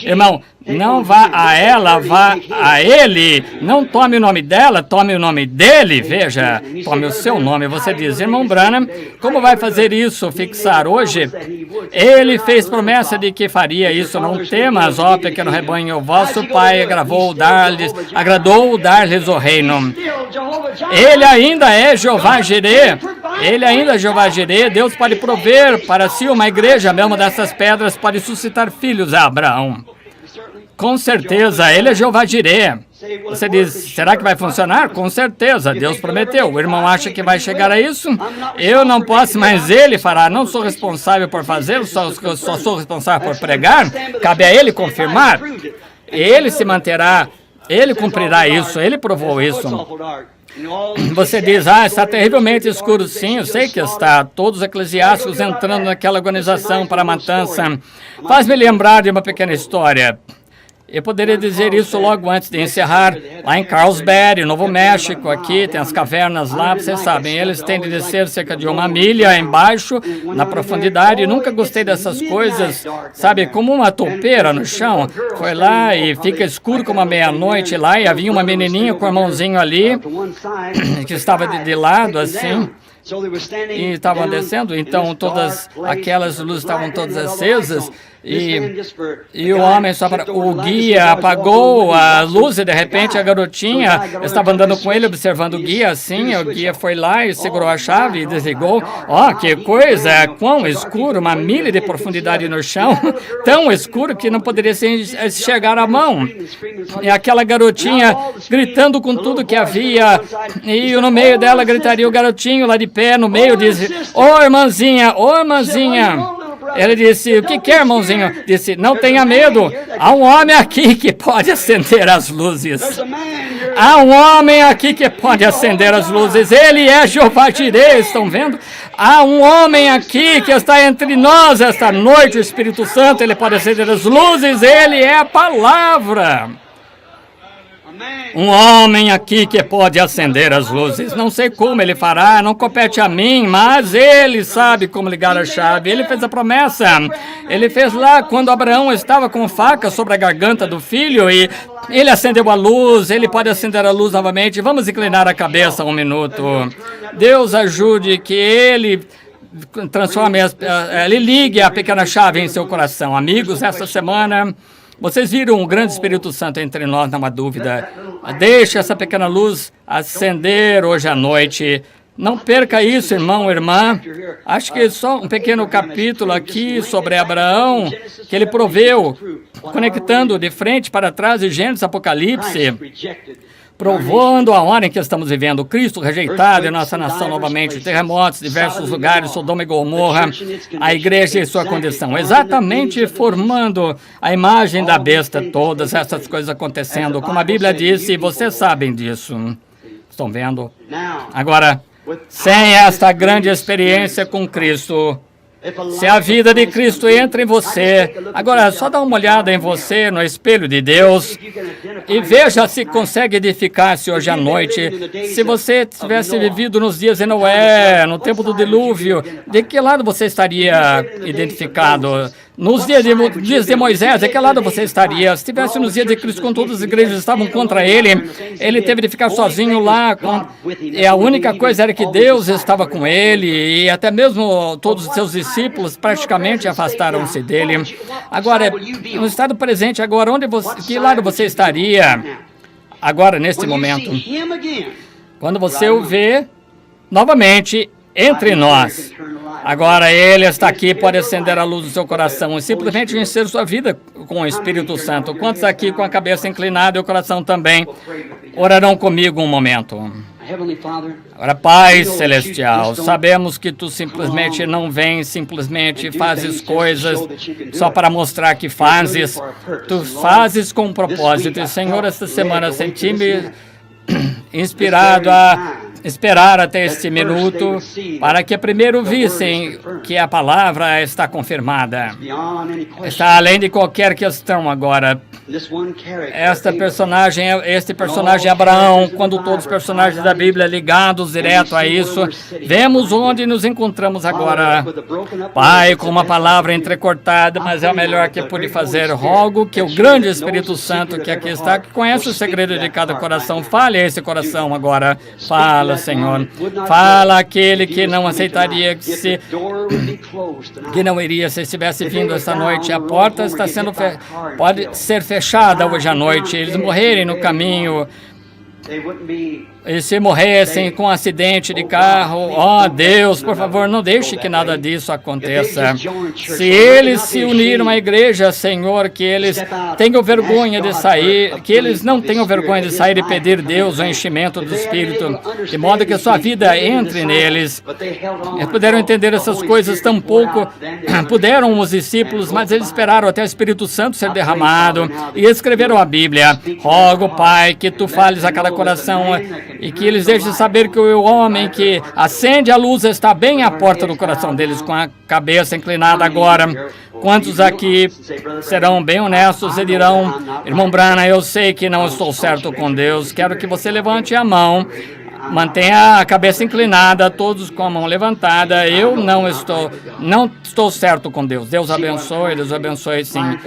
Irmão, não vá a ela, vá a ele. Não tome o nome dela, tome o nome dele. Veja, tome o seu nome. Você diz, irmão Branham, como vai fazer isso, fixar hoje? Ele fez promessa de que faria isso. Não temas, ó pequeno rebanho, o vosso pai agradou dar-lhes o reino. Ele ainda é Jeová Jireh. Ele ainda é Jeová Jireh. Deus pode prover para si uma igreja. Mesmo dessas pedras pode suscitar filhos a Abraão. Com certeza, ele é Jeová Jireh. Você diz, será que vai funcionar? Com certeza, Deus prometeu. O irmão acha que vai chegar a isso? Eu não posso, mas ele fará. Não sou responsável por fazê-lo, só sou responsável por pregar. Cabe a ele confirmar. Ele se manterá, ele cumprirá isso, ele provou isso. Você diz, está terrivelmente escuro. Sim, eu sei que está. Todos os eclesiásticos entrando naquela organização para a matança. Faz-me lembrar de uma pequena história. Eu poderia dizer isso logo antes de encerrar. Lá em Carlsbad, Novo México, aqui tem as cavernas lá, vocês sabem, eles têm de descer cerca de 1 milha embaixo, na profundidade. Nunca gostei dessas coisas, sabe, como uma toupeira no chão. Foi lá e fica escuro como a meia-noite lá, e havia uma menininha com o irmãozinho ali, que estava de lado, assim. E estavam descendo, então todas aquelas luzes estavam todas acesas. E o homem só para... O guia apagou a luz e de repente a garotinha estava andando com ele, observando o guia assim. O guia foi lá e segurou a chave e desligou. Que coisa! Quão escuro! 1 milha de profundidade no chão. Tão escuro que não poderia se enxergar a mão. E aquela garotinha gritando com tudo que havia. E no meio dela gritaria o garotinho lá de pé, no meio, disse, irmãzinha, irmãzinha. Ele disse, o que é, irmãozinho? Disse, não tenha medo, há um homem aqui que pode acender as luzes. Há um homem aqui que pode acender as luzes. Ele é Jeová Jireh, estão vendo? Há um homem aqui que está entre nós esta noite, o Espírito Santo. Ele pode acender as luzes. Ele é a palavra. Um homem aqui que pode acender as luzes. Não sei como ele fará, não compete a mim, mas ele sabe como ligar a chave. Ele fez a promessa. Ele fez lá quando Abraão estava com faca sobre a garganta do filho e ele acendeu a luz. Ele pode acender a luz novamente. Vamos inclinar a cabeça um minuto. Deus ajude que ele transforme, ele ligue a pequena chave em seu coração. Amigos, esta semana vocês viram um grande Espírito Santo entre nós, não há dúvida. Deixe essa pequena luz acender hoje à noite. Não perca isso, irmão, irmã. Acho que só um pequeno capítulo aqui sobre Abraão, que ele proveu, conectando de frente para trás de Gênesis, Apocalipse, provando a hora em que estamos vivendo. Cristo rejeitado em nossa nação novamente, terremotos, diversos lugares, Sodoma e Gomorra, a igreja e sua condição, exatamente formando a imagem da besta, todas essas coisas acontecendo, como a Bíblia disse, e vocês sabem disso. Estão vendo? Agora, sem esta grande experiência com Cristo, se a vida de Cristo entra em você, agora só dá uma olhada em você no espelho de Deus e veja se consegue edificar-se hoje à noite. Se você tivesse vivido nos dias de Noé, no tempo do dilúvio, de que lado você estaria identificado? Nos dias de Moisés, de que lado você estaria? Se estivesse nos dias de Cristo, quando todas as igrejas estavam contra ele, ele teve de ficar sozinho lá, e a única coisa era que Deus estava com ele, e até mesmo todos os seus discípulos praticamente afastaram-se dele. Agora, no estado presente, agora, que lado você estaria agora, neste momento? Quando você o vê novamente entre nós. Agora ele está aqui, pode acender a luz do seu coração e simplesmente vencer sua vida com o Espírito Santo. Quantos aqui com a cabeça inclinada e o coração também orarão comigo um momento? Agora, Pai Celestial, sabemos que Tu simplesmente não vens, simplesmente fazes coisas só para mostrar que fazes. Tu fazes com um propósito. E, Senhor, esta semana senti-me inspirado a esperar até este minuto para que primeiro vissem que a palavra está confirmada. Está além de qualquer questão agora. Este personagem Abraão, quando todos os personagens da Bíblia ligados direto a isso, vemos onde nos encontramos agora. Pai, com uma palavra entrecortada, mas é o melhor que pude fazer. Rogo que o grande Espírito Santo que aqui está, que conhece o segredo de cada coração, fale a esse coração agora. Fala, Senhor. Fala aquele que não aceitaria que não iria se estivesse vindo esta noite. A porta está sendo pode ser fechada hoje à noite. Eles morrerem no caminho. E se morressem com um acidente de carro, ó Deus, por favor, não deixe que nada disso aconteça. Se eles se uniram à igreja, Senhor, que eles tenham vergonha de sair, que eles não tenham vergonha de sair e pedir Deus o enchimento do Espírito, de modo que a sua vida entre neles. Eles puderam entender essas coisas tão pouco, puderam os discípulos, mas eles esperaram até o Espírito Santo ser derramado e escreveram a Bíblia. Rogo, Pai, que Tu fales a cada coração e que eles deixem saber que o homem que acende a luz está bem à porta do coração deles, com a cabeça inclinada agora. Quantos aqui serão bem honestos e dirão, irmão Branham, eu sei que não estou certo com Deus, quero que você levante a mão. Mantenha a cabeça inclinada, todos com a mão levantada. Eu não estou certo com Deus. Deus abençoe sim.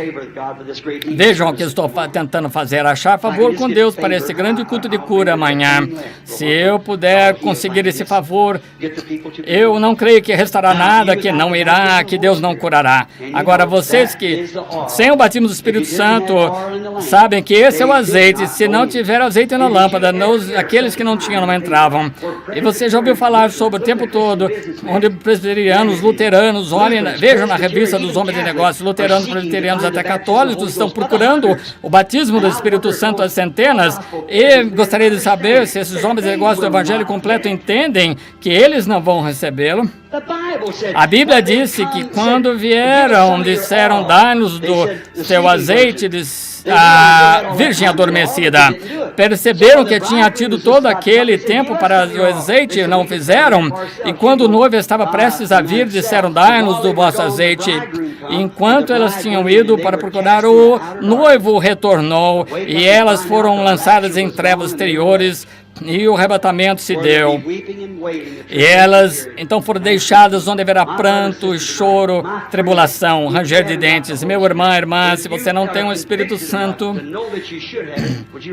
Vejam o que estou tentando fazer, achar favor com Deus para esse grande culto de cura amanhã. Se eu puder conseguir esse favor, eu não creio que restará nada, que não irá, que Deus não curará. Agora, vocês que, sem o batismo do Espírito Santo, sabem que esse é o azeite. Se não tiver azeite na lâmpada, aqueles que não tinham não entravam. E você já ouviu falar sobre o tempo todo, onde presbiterianos, luteranos, vejam na revista dos homens de negócios, luteranos, presbiterianos, até católicos estão procurando o batismo do Espírito Santo às centenas. E gostaria de saber se esses homens de negócios do Evangelho completo entendem que eles não vão recebê-lo. A Bíblia disse que quando vieram, disseram, dai-nos do seu azeite, a virgem adormecida. Perceberam que tinha tido todo aquele tempo para o azeite, não fizeram. E quando o noivo estava prestes a vir, disseram, dai-nos do vosso azeite. Enquanto elas tinham ido para procurar, o noivo retornou e elas foram lançadas em trevas exteriores. E o arrebatamento se deu. E elas então foram deixadas onde haverá pranto, choro, tribulação, ranger de dentes. Meu irmã, se você não tem o Espírito Santo,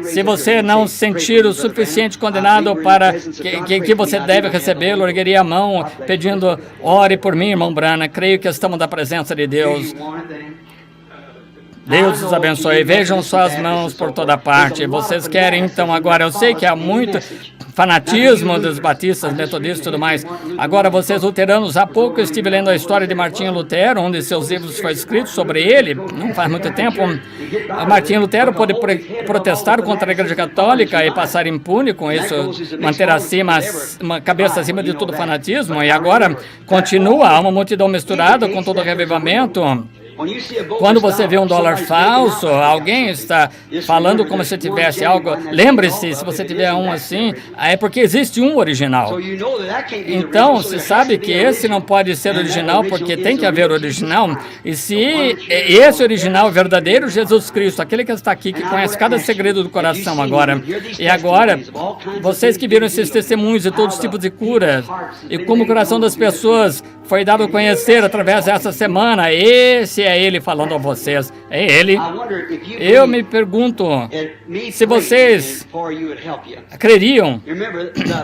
se você não se sentir o suficiente condenado para que você deve recebê-lo, ergueria a mão pedindo, ore por mim, irmão Branham. Creio que estamos na presença de Deus. Deus os abençoe. Vejam suas mãos por toda parte. Vocês querem, então, agora, eu sei que há muito fanatismo dos batistas, metodistas e tudo mais. Agora, vocês luteranos, há pouco eu estive lendo a história de Martinho Lutero, um de seus livros foi escrito sobre ele, não faz muito tempo. Martinho Lutero pôde protestar contra a Igreja Católica e passar impune com isso, manter uma cabeça acima de todo fanatismo, e agora continua uma multidão misturada com todo o revivamento. Quando você vê um dólar falso, alguém está falando como se tivesse algo. Lembre-se, se você tiver um assim, é porque existe um original. Então, você sabe que esse não pode ser original porque tem que haver original. E se esse original é verdadeiro, Jesus Cristo, aquele que está aqui, que conhece cada segredo do coração agora. E agora, vocês que viram esses testemunhos de todos os tipos de curas, e como o coração das pessoas foi dado a conhecer através dessa semana, esse é ele falando a vocês. É ele. Eu me pergunto se vocês creriam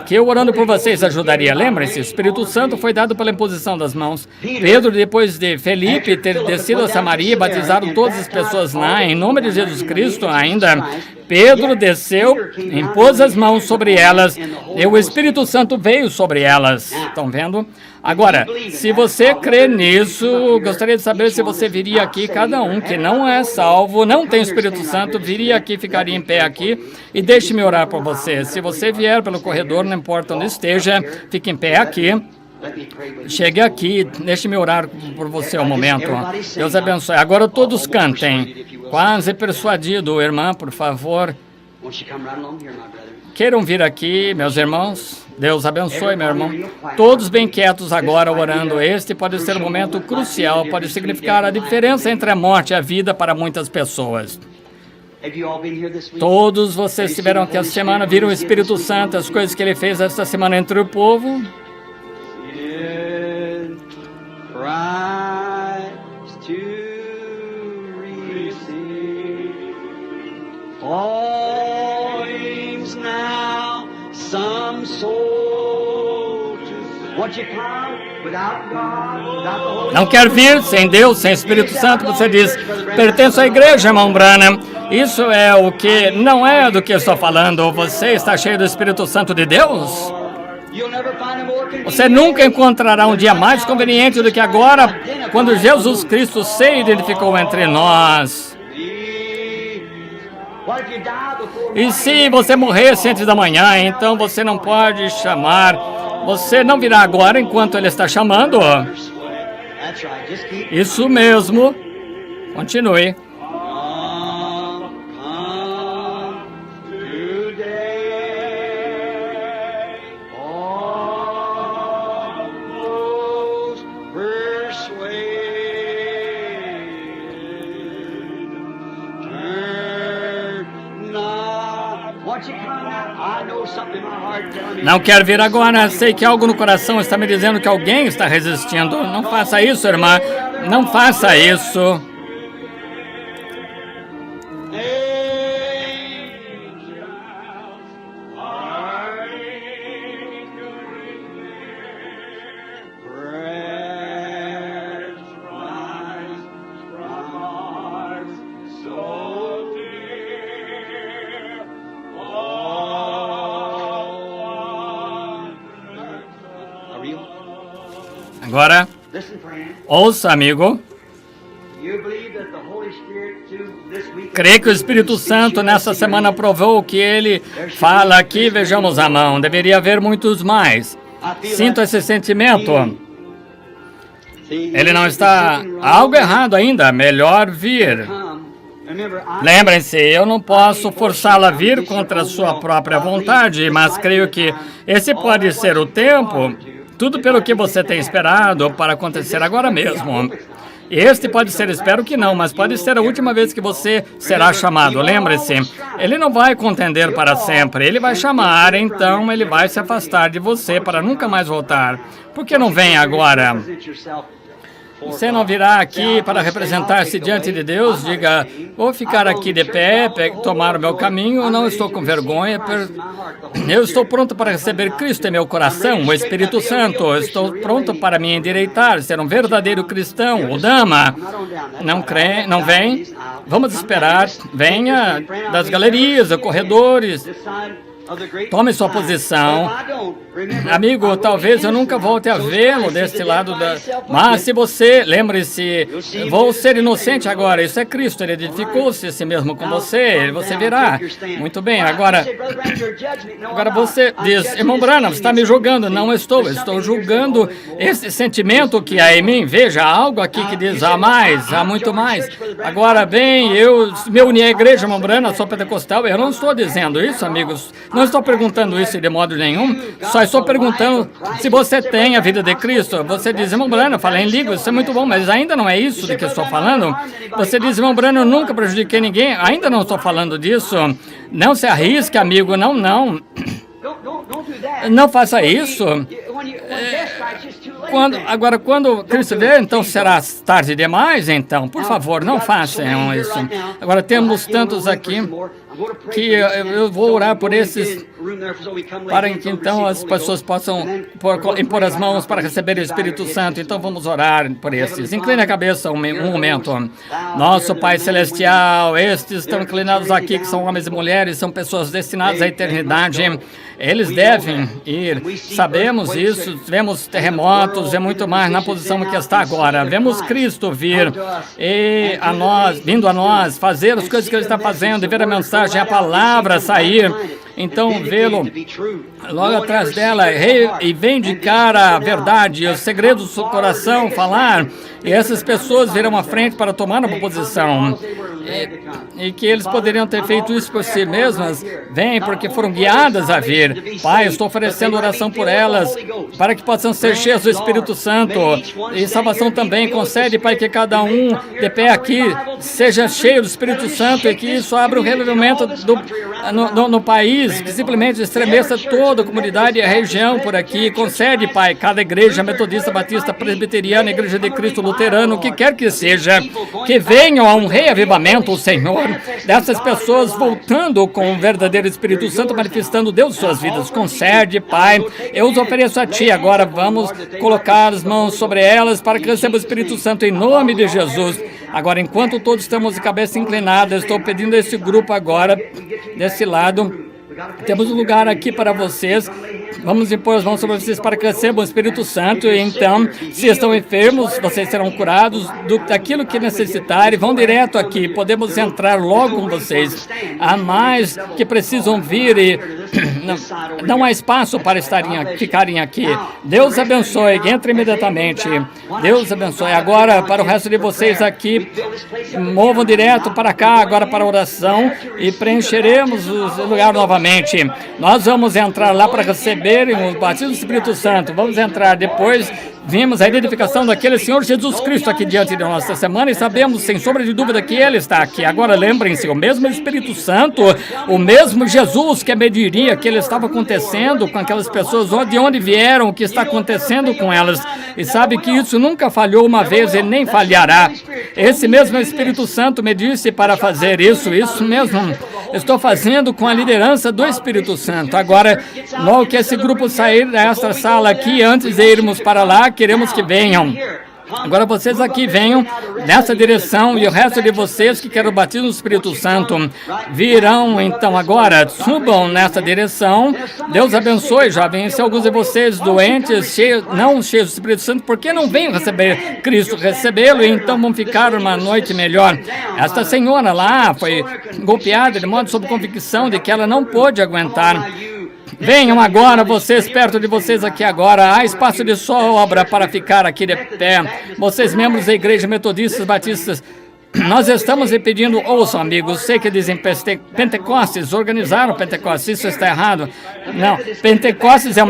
que eu orando por vocês ajudaria. Lembrem-se, o Espírito Santo foi dado pela imposição das mãos. Pedro, depois de Felipe ter descido a Samaria, batizaram todas as pessoas lá, em nome de Jesus Cristo ainda. Pedro desceu, impôs as mãos sobre elas, e o Espírito Santo veio sobre elas. Estão vendo? Agora, se você crê nisso, gostaria de saber se você viria aqui, cada um que não é salvo, não tem Espírito Santo, viria aqui, ficaria em pé aqui, e deixe-me orar por você. Se você vier pelo corredor, não importa onde esteja, fique em pé aqui. Chegue aqui, deixe-me orar por você um momento. Deus abençoe. Agora todos cantem. Quase persuadido, irmã, por favor. Queiram vir aqui, meus irmãos. Deus abençoe, meu irmão. Todos bem quietos agora, orando. Este pode ser um momento crucial, pode significar a diferença entre a morte e a vida para muitas pessoas. Todos vocês estiveram aqui esta semana, viram o Espírito Santo, as coisas que ele fez esta semana entre o povo. Não quer vir sem Deus, sem Espírito Santo, você diz, pertenço à igreja, irmão Branham. Isso é o que, não é do que eu estou falando. Você está cheio do Espírito Santo de Deus? Você nunca encontrará um dia mais conveniente do que agora, quando Jesus Cristo se identificou entre nós. E se você morresse antes da manhã, então você não pode chamar. Você não virá agora enquanto ele está chamando. Isso mesmo. Continue. Não quero vir agora, sei que algo no coração está me dizendo que alguém está resistindo. Não faça isso, irmã. Não faça isso. Agora, ouça, amigo. Crê que o Espírito Santo nessa semana provou que ele fala aqui, vejamos a mão. Deveria haver muitos mais. Sinto esse sentimento. Ele não está... Há algo errado ainda. Melhor vir. Lembrem-se, eu não posso forçá-la a vir contra a sua própria vontade, mas creio que esse pode ser o tempo, tudo pelo que você tem esperado para acontecer agora mesmo. Este pode ser, espero que não, mas pode ser a última vez que você será chamado. Lembre-se, ele não vai contender para sempre. Ele vai chamar, então ele vai se afastar de você para nunca mais voltar. Por que não vem agora? Você não virá aqui para representar-se diante de Deus? Diga, vou ficar aqui de pé, tomar o meu caminho, não estou com vergonha. Eu estou pronto para receber Cristo em meu coração, o Espírito Santo. Eu estou pronto para me endireitar, ser um verdadeiro cristão, ou dama. Não crê, não vem? Vamos esperar. Venha das galerias, dos corredores. Tome sua posição. Amigo, talvez eu nunca volte a vê-lo deste lado da... Mas se você, lembre-se, vou ser inocente agora. Isso é Cristo, ele edificou-se a si mesmo com você. Você virá. Muito bem, agora você diz, irmão Branham, você está me julgando. Não estou julgando esse sentimento que há em mim. Veja, há algo aqui que diz, há mais, há muito mais. Agora bem, eu me uni à igreja, irmão Branham, sou pentecostal. Eu não estou dizendo isso, amigos. Não estou perguntando isso de modo nenhum, só estou perguntando se você tem a vida de Cristo. Você diz, irmão Branham, eu falei em línguas, isso é muito bom, mas ainda não é isso de que eu estou falando. Você diz, irmão Branham, eu nunca prejudiquei ninguém, ainda não estou falando disso. Não se arrisque, amigo, não. Não faça isso. Quando Cristo vier, então será tarde demais, então, por favor, não façam isso. Agora temos tantos aqui que eu vou orar por esses, para que então as pessoas possam impor as mãos para receber o Espírito Santo. Então vamos orar por esses. Incline a cabeça um momento. Nosso Pai Celestial, estes estão inclinados aqui, que são homens e mulheres, são pessoas destinadas à eternidade. Eles devem ir. Sabemos isso, vemos terremotos e muito mais na posição que está agora. Vemos Cristo vir vindo a nós, fazer as coisas que Ele está fazendo, e ver a mensagem, a palavra sair. Então, vê-lo logo atrás dela e vindicar a verdade, os segredos do seu coração, falar. E essas pessoas virão à frente para tomar uma posição. E que eles poderiam ter feito isso por si mesmas, vêm porque foram guiadas a vir. Pai, eu estou oferecendo oração por elas, para que possam ser cheias do Espírito Santo. E salvação também, concede, Pai, que cada um de pé aqui seja cheio do Espírito Santo e que isso abra um revivimento no país, que simplesmente estremeça toda a comunidade e a região por aqui. Concede, Pai, cada igreja metodista, batista, presbiteriana, igreja de Cristo, luterano, o que quer que seja, que venham a um reavivamento, Senhor, dessas pessoas voltando com o verdadeiro Espírito Santo, manifestando Deus em suas vidas. Concede, Pai, eu os ofereço a Ti agora. Vamos colocar as mãos sobre elas para que receba o Espírito Santo em nome de Jesus. Agora, enquanto todos estamos de cabeça inclinada, eu estou pedindo a esse grupo agora, desse lado, temos um lugar aqui para vocês. Vamos impor as mãos sobre vocês para que recebam o Espírito Santo. E então, se estão enfermos, vocês serão curados daquilo que necessitarem. Vão direto aqui. Podemos entrar logo com vocês. Há mais que precisam vir e não há espaço para ficarem aqui. Deus abençoe. Entre imediatamente. Deus abençoe. Agora, para o resto de vocês aqui, movam direto para cá, agora para a oração, e preencheremos o lugar novamente. Nós vamos entrar lá para receberem o batismo do Espírito Santo. Vamos entrar depois. Vimos a identificação daquele Senhor Jesus Cristo aqui diante de nós esta semana e sabemos, sem sombra de dúvida, que Ele está aqui. Agora, lembrem-se, o mesmo Espírito Santo, o mesmo Jesus que mediria que Ele estava acontecendo com aquelas pessoas, de onde vieram, o que está acontecendo com elas. E sabe que isso nunca falhou uma vez e nem falhará. Esse mesmo Espírito Santo me disse para fazer isso mesmo. Estou fazendo com a liderança do Espírito Santo. Agora, logo que esse grupo sair desta sala aqui, antes de irmos para lá, queremos que venham. Agora vocês aqui venham nessa direção e o resto de vocês que querem o batismo do Espírito Santo virão então agora, subam nessa direção. Deus abençoe, jovens. Se alguns de vocês doentes, não cheios do Espírito Santo, por que não venham receber Cristo, recebê-lo e então vão ficar uma noite melhor? Esta senhora lá foi golpeada de modo sob convicção de que ela não pôde aguentar. Venham agora, vocês, perto de vocês aqui agora. Há espaço de sobra para ficar aqui de pé. Vocês, membros da igreja, metodistas, batistas, Nós estamos lhe pedindo, ouçam amigos, sei que dizem Pentecostes, organizaram Pentecostes, isso está errado. Não, Pentecostes é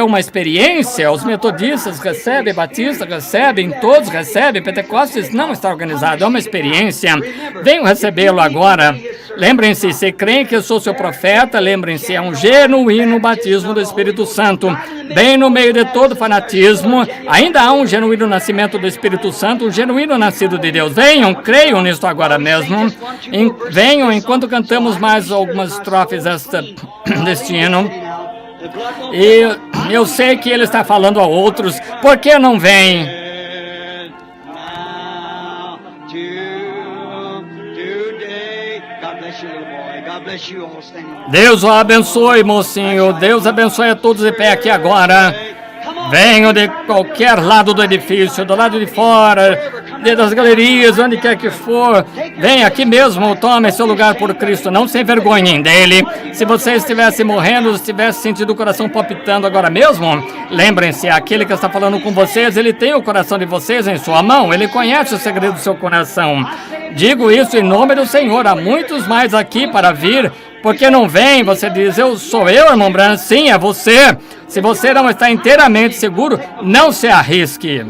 uma experiência, os metodistas recebem, batistas recebem, todos recebem, Pentecostes não está organizado, é uma experiência. Venham recebê-lo agora. Lembrem-se, se creem que eu sou seu profeta, lembrem-se, é um genuíno batismo do Espírito Santo. Bem no meio de todo fanatismo, ainda há um genuíno nascimento do Espírito Santo, um genuíno nascido de Deus. Venham, creiam nisto agora mesmo. Venham enquanto cantamos mais algumas estrofes deste hino. E eu sei que ele está falando a outros. Por que não vem? Deus o abençoe, mocinho. Deus abençoe a todos de pé aqui agora. Venham de qualquer lado do edifício, do lado de fora, das galerias, onde quer que for. Venha aqui mesmo, tome seu lugar por Cristo. Não se envergonhem dele. Se você estivesse morrendo, estivesse sentindo o coração palpitando agora mesmo, lembrem-se, aquele que está falando com vocês, ele tem o coração de vocês em sua mão. Ele conhece o segredo do seu coração. Digo isso em nome do Senhor. Há muitos mais aqui para vir. Por que não vem? Você diz, sou eu, irmão Branham? Sim, é você. Se você não está inteiramente seguro, não se arrisque.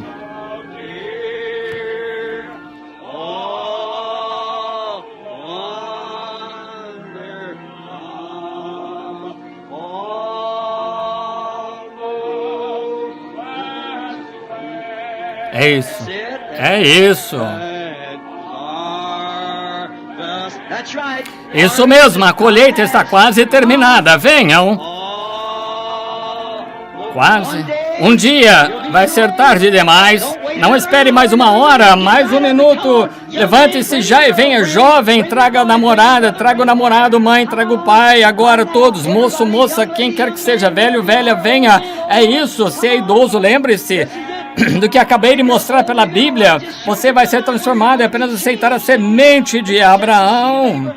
É isso. É isso. Isso mesmo, a colheita está quase terminada. Venham. Quase. Um dia vai ser tarde demais. Não espere mais uma hora, mais um minuto. Levante-se já e venha, jovem. Traga a namorada, traga o namorado, mãe, traga o pai. Agora todos, moço, moça, quem quer que seja, velho, velha, venha. É isso, se é idoso, lembre-se do que acabei de mostrar pela Bíblia. Você vai ser transformado, é apenas aceitar a semente de Abraão.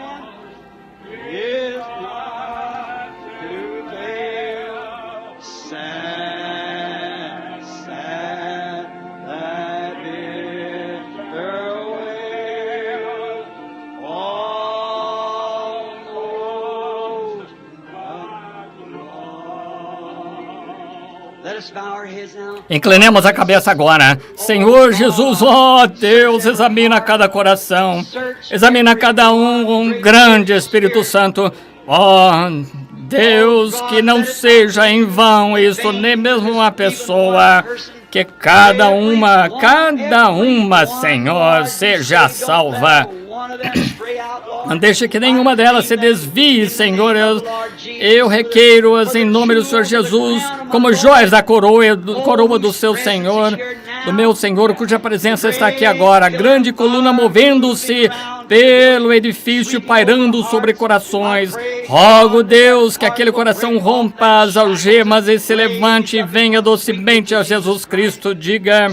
Inclinemos a cabeça agora. Senhor Jesus, ó Deus, examina cada coração, examina cada um, grande Espírito Santo. Ó Deus, que não seja em vão isso, nem mesmo uma pessoa, que cada uma, Senhor, seja salva. Não deixe que nenhuma delas se desvie, Senhor. Eu requeiro-as em nome do Senhor Jesus, como joias da coroa do seu Senhor, do meu Senhor, cuja presença está aqui agora. A grande coluna movendo-se pelo edifício, pairando sobre corações. Rogo, Deus, que aquele coração rompa as algemas e se levante e venha docemente a Jesus Cristo. Diga,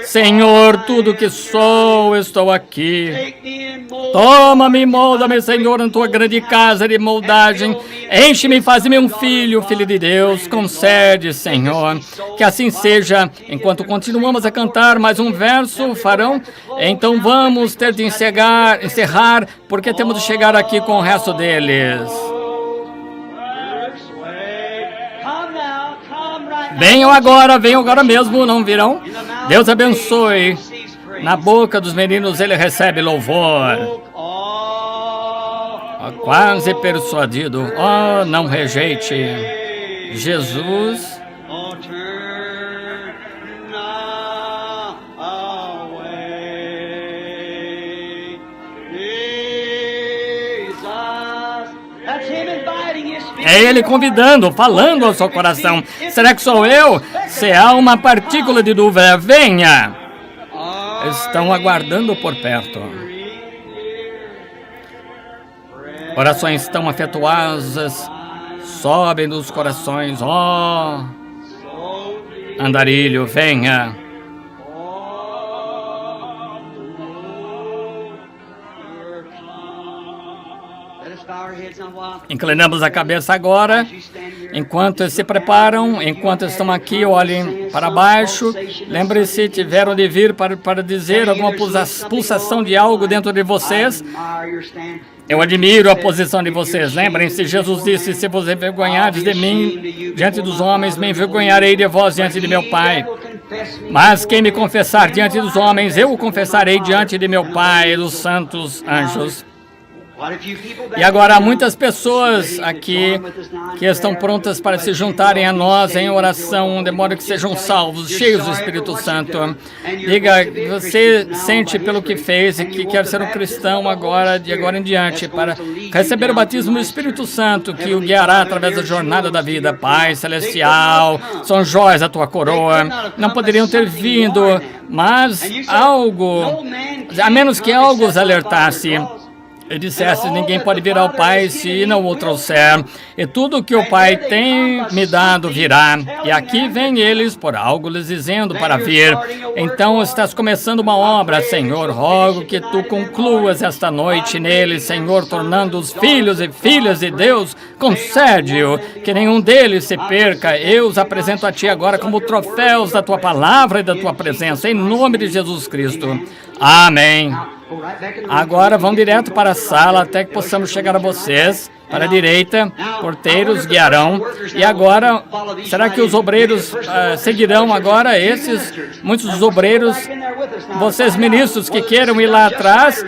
Senhor, tudo que sou, estou aqui. Toma-me e molda-me, Senhor, na tua grande casa de moldagem. Enche-me e faz-me um filho, filho de Deus. Concede, Senhor, que assim seja. Enquanto continuamos a cantar mais um verso, farão? Então vamos ter de encerrar, porque temos de chegar aqui com o resto deles. Venham agora mesmo, não virão? Deus abençoe. Na boca dos meninos ele recebe louvor. Oh, quase persuadido. Oh, não rejeite. Jesus. É ele convidando, falando ao seu coração. Será que sou eu? Se há uma partícula de dúvida, venha. Estão aguardando por perto. Orações tão afetuosas sobem dos corações. Oh, andarilho, venha. Inclinamos a cabeça agora, enquanto se preparam, enquanto estão aqui, olhem para baixo. Lembre-se, tiveram de vir para dizer alguma pulsação de algo dentro de vocês. Eu admiro a posição de vocês. Lembrem-se, Jesus disse, se vos envergonhardes de mim diante dos homens, me envergonharei de vós diante de meu Pai. Mas quem me confessar diante dos homens, eu o confessarei diante de meu Pai e dos santos anjos. E agora há muitas pessoas aqui que estão prontas para se juntarem a nós em oração, de modo que sejam salvos, cheios do Espírito Santo. Diga, você sente pelo que fez e que quer ser um cristão agora, de agora em diante, para receber o batismo do Espírito Santo, que o guiará através da jornada da vida. Pai Celestial, são joias da tua coroa. Não poderiam ter vindo, mas algo, a menos que algo os alertasse. E disseste, ninguém pode vir ao Pai se não o trouxer. E tudo que o Pai tem me dado virá. E aqui vêm eles por algo lhes dizendo para vir. Então estás começando uma obra, Senhor. Rogo que tu concluas esta noite neles, Senhor, tornando-os filhos e filhas de Deus. Concede-o, que nenhum deles se perca. Eu os apresento a ti agora como troféus da tua palavra e da tua presença. Em nome de Jesus Cristo. Amém. Agora vão direto para a sala até que possamos chegar a vocês. Para a direita, porteiros guiarão. E agora, será que os obreiros seguirão agora? Muitos dos obreiros, vocês ministros que queiram ir lá atrás,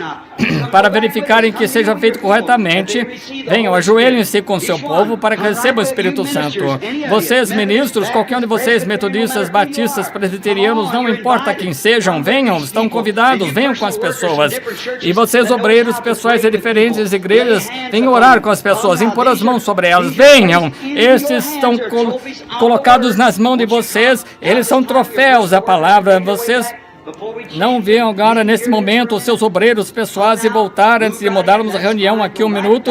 para verificarem que seja feito corretamente, venham, ajoelhem-se com seu povo para que recebam o Espírito Santo. Vocês ministros, qualquer um de vocês, metodistas, batistas, presbiterianos, não importa quem sejam, venham, estão convidados, venham com as pessoas. E vocês, obreiros, pessoais de diferentes igrejas, venham orar com as pessoas. Impor as mãos sobre elas. Venham, estes estão colocados nas mãos de vocês, eles são troféus da palavra. Vocês não veem agora, nesse momento, os seus obreiros pessoais e voltar antes de mudarmos a reunião aqui um minuto.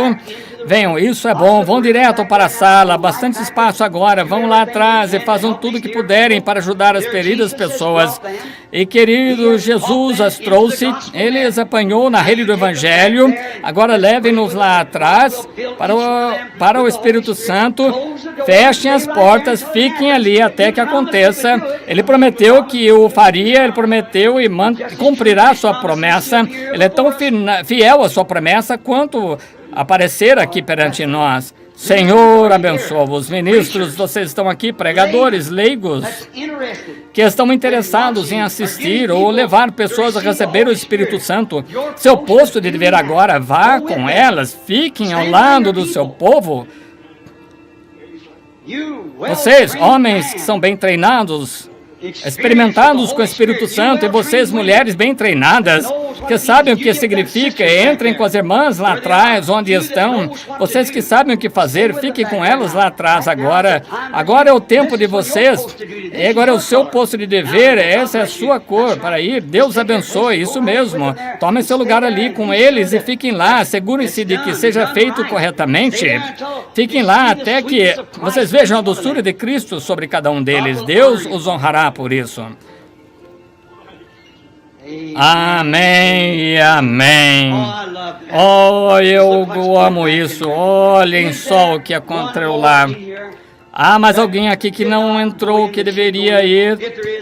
Venham, isso é bom, vão direto para a sala, bastante espaço agora, vão lá atrás e façam tudo o que puderem para ajudar as feridas pessoas. E querido, Jesus as trouxe, Ele as apanhou na rede do Evangelho, agora levem-nos lá atrás para o Espírito Santo, fechem as portas, fiquem ali até que aconteça. Ele prometeu que o faria, Ele prometeu e cumprirá a sua promessa. Ele é tão fiel à sua promessa quanto aparecer aqui perante nós. Senhor, abençoa-os. Ministros, vocês estão aqui, pregadores, leigos, que estão interessados em assistir ou levar pessoas a receber o Espírito Santo. Seu posto de dever agora, vá com elas, fiquem ao lado do seu povo. Vocês, homens que são bem treinados, experimentados com o Espírito Santo, e vocês, mulheres bem treinadas, que sabem o que significa, entrem com as irmãs lá atrás, onde estão. Vocês que sabem o que fazer, fiquem com elas lá atrás agora. Agora é o tempo de vocês, agora é o seu posto de dever, essa é a sua cor para ir. Deus abençoe, isso mesmo. Tomem seu lugar ali com eles e fiquem lá, assegurem-se de que seja feito corretamente. Fiquem lá até que vocês vejam a doçura de Cristo sobre cada um deles. Deus os honrará por isso. Amém, amém. Oh, eu amo isso. Olhem só o que aconteceu lá. Mas alguém aqui que não entrou, que deveria ir.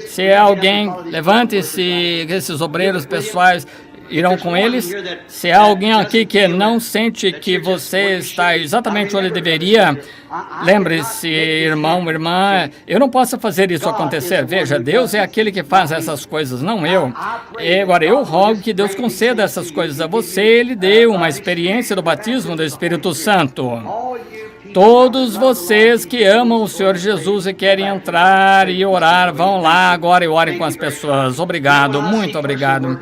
Se é alguém, levante-se, esses obreiros pessoais irão com eles. Se há alguém aqui que não sente que você está exatamente onde deveria, lembre-se, irmão, irmã, eu não posso fazer isso acontecer. Veja, Deus é aquele que faz essas coisas, não eu. E agora, eu rogo que Deus conceda essas coisas a você. Ele deu uma experiência do batismo do Espírito Santo. Todos vocês que amam o Senhor Jesus e querem entrar e orar, vão lá agora e orem com as pessoas. Obrigado, muito obrigado.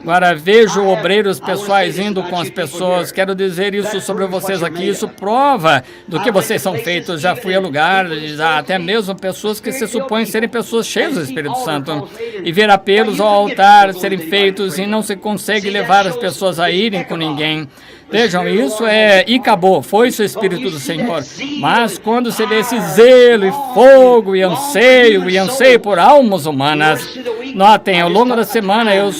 Agora vejo obreiros pessoais indo com as pessoas. Quero dizer isso sobre vocês aqui. Isso prova do que vocês são feitos. Já fui a lugares, até mesmo pessoas que se supõem serem pessoas cheias do Espírito Santo. E ver apelos ao altar serem feitos e não se consegue levar as pessoas a irem com ninguém. Vejam, isso e acabou, foi-se o Espírito do Senhor. Mas quando se vê esse zelo e fogo e anseio por almas humanas, Notem, ao longo da semana eu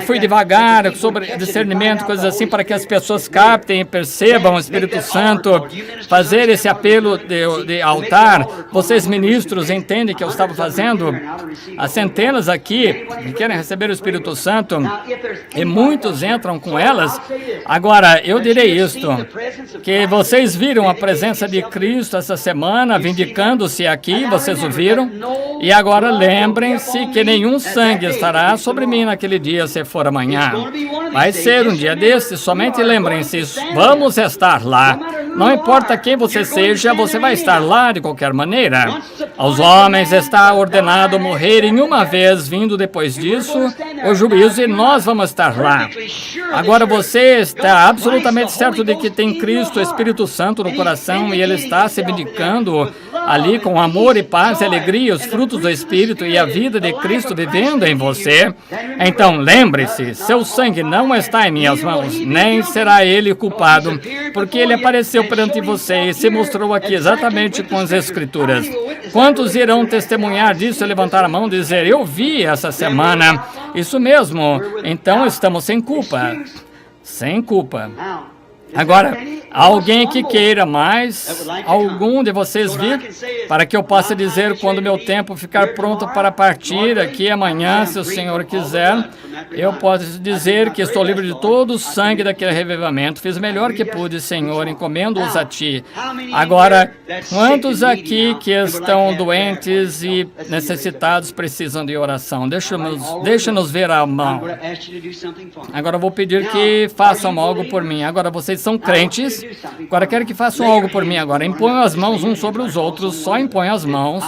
fui devagar sobre discernimento, coisas assim, para que as pessoas captem e percebam o Espírito Santo, fazer esse apelo de altar. Vocês ministros entendem que eu estava fazendo? As centenas aqui que querem receber o Espírito Santo e muitos entram com elas. Agora, eu direi isto, que vocês viram a presença de Cristo essa semana, vindicando-se aqui, vocês o viram, e agora lembrem-se que nenhum sangue estará sobre mim naquele dia, se for amanhã. Vai ser um dia desses, somente lembrem-se, vamos estar lá. Não importa quem você seja, você vai estar lá de qualquer maneira. Aos homens está ordenado morrerem uma vez, vindo depois disso o juízo, e nós vamos estar lá. Agora você está absolutamente certo de que tem Cristo, o Espírito Santo no coração, e Ele está se vindicando ali com amor e paz e alegria, os frutos do Espírito e a vida de Cristo vivendo em você. Então lembre-se, seu sangue não está em minhas mãos, nem será Ele culpado, porque Ele apareceu perante você e se mostrou aqui exatamente com as Escrituras. Quantos irão testemunhar disso e levantar a mão e dizer, eu vi essa semana? Isso mesmo, então estamos sem culpa. Sem culpa. Agora, alguém que queira mais, algum de vocês vir, para que eu possa dizer quando meu tempo ficar pronto para partir aqui amanhã, se o Senhor quiser, eu posso dizer que estou livre de todo o sangue daquele revivamento. Fiz o melhor que pude, Senhor, encomendo-os a Ti. Agora, quantos aqui que estão doentes e necessitados precisam de oração? Deixa-nos ver a mão. Agora eu vou pedir que façam algo por mim. Agora vocês são crentes, agora quero que façam algo por mim agora. Imponham as mãos uns sobre os outros, só imponham as mãos,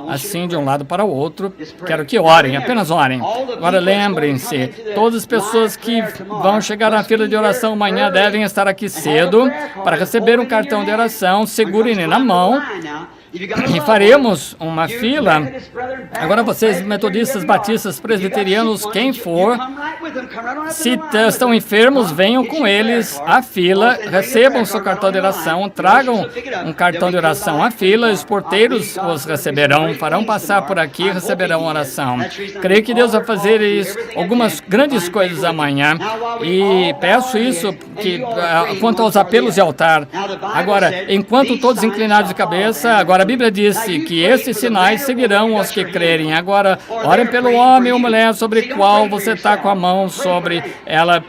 assim de um lado para o outro. Quero que orem, apenas orem. Agora lembrem-se, todas as pessoas que vão chegar na fila de oração amanhã devem estar aqui cedo para receber um cartão de oração. Segurem na mão. E faremos uma fila. Agora vocês, metodistas, batistas, presbiterianos, quem for, se estão enfermos, venham com eles à fila, recebam seu cartão de oração, tragam um cartão de oração à fila, os porteiros os receberão, farão passar por aqui e receberão oração. Creio que Deus vai fazer isso, algumas grandes coisas amanhã, e peço isso quanto aos apelos de altar. Agora, enquanto todos inclinados de cabeça, agora a Bíblia disse que esses sinais seguirão os que crerem. Agora, orem pelo homem ou mulher sobre o qual você está com a mão sobre ela.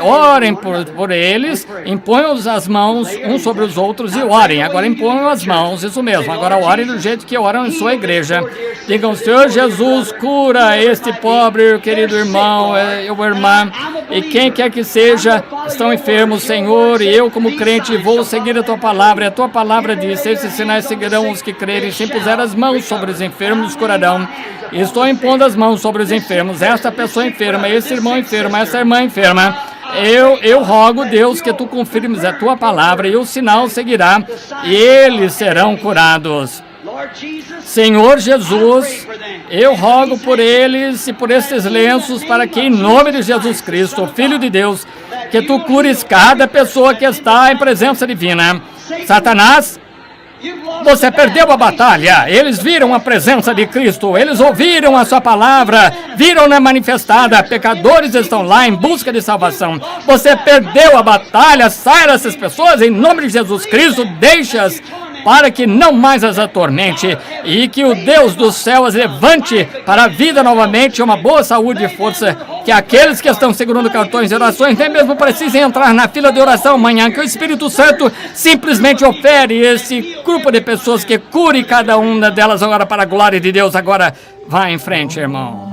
Orem por eles, imponham as mãos uns sobre os outros e orem. Agora, imponham as mãos, isso mesmo. Agora, orem do jeito que oram em sua igreja. Digam, Senhor Jesus, cura este pobre, querido irmão ou irmã, e quem quer que seja, estão enfermos, Senhor, e eu, como crente, vou seguir a Tua palavra. E a Tua palavra diz, esses sinais seguirão os que crerem. Se impuser as mãos sobre os enfermos, os curarão. E estou impondo as mãos sobre os enfermos. Esta pessoa enferma, esse irmão enfermo, essa irmã enferma. Eu rogo, Deus, que Tu confirmes a Tua palavra e o sinal seguirá e eles serão curados. Senhor Jesus, eu rogo por eles e por estes lenços para que, em nome de Jesus Cristo, Filho de Deus, que Tu cures cada pessoa que está em presença divina. Satanás, você perdeu a batalha. Eles viram a presença de Cristo, eles ouviram a Sua palavra, viram-na manifestada. Pecadores estão lá em busca de salvação. Você perdeu a batalha. Saia dessas pessoas em nome de Jesus Cristo. Deixa-as para que não mais as atormente e que o Deus do céu as levante para a vida novamente, uma boa saúde e força, que aqueles que estão segurando cartões de orações nem mesmo precisem entrar na fila de oração amanhã, que o Espírito Santo simplesmente ofere esse grupo de pessoas que cure cada uma delas agora para a glória de Deus. Agora, vá em frente, irmão.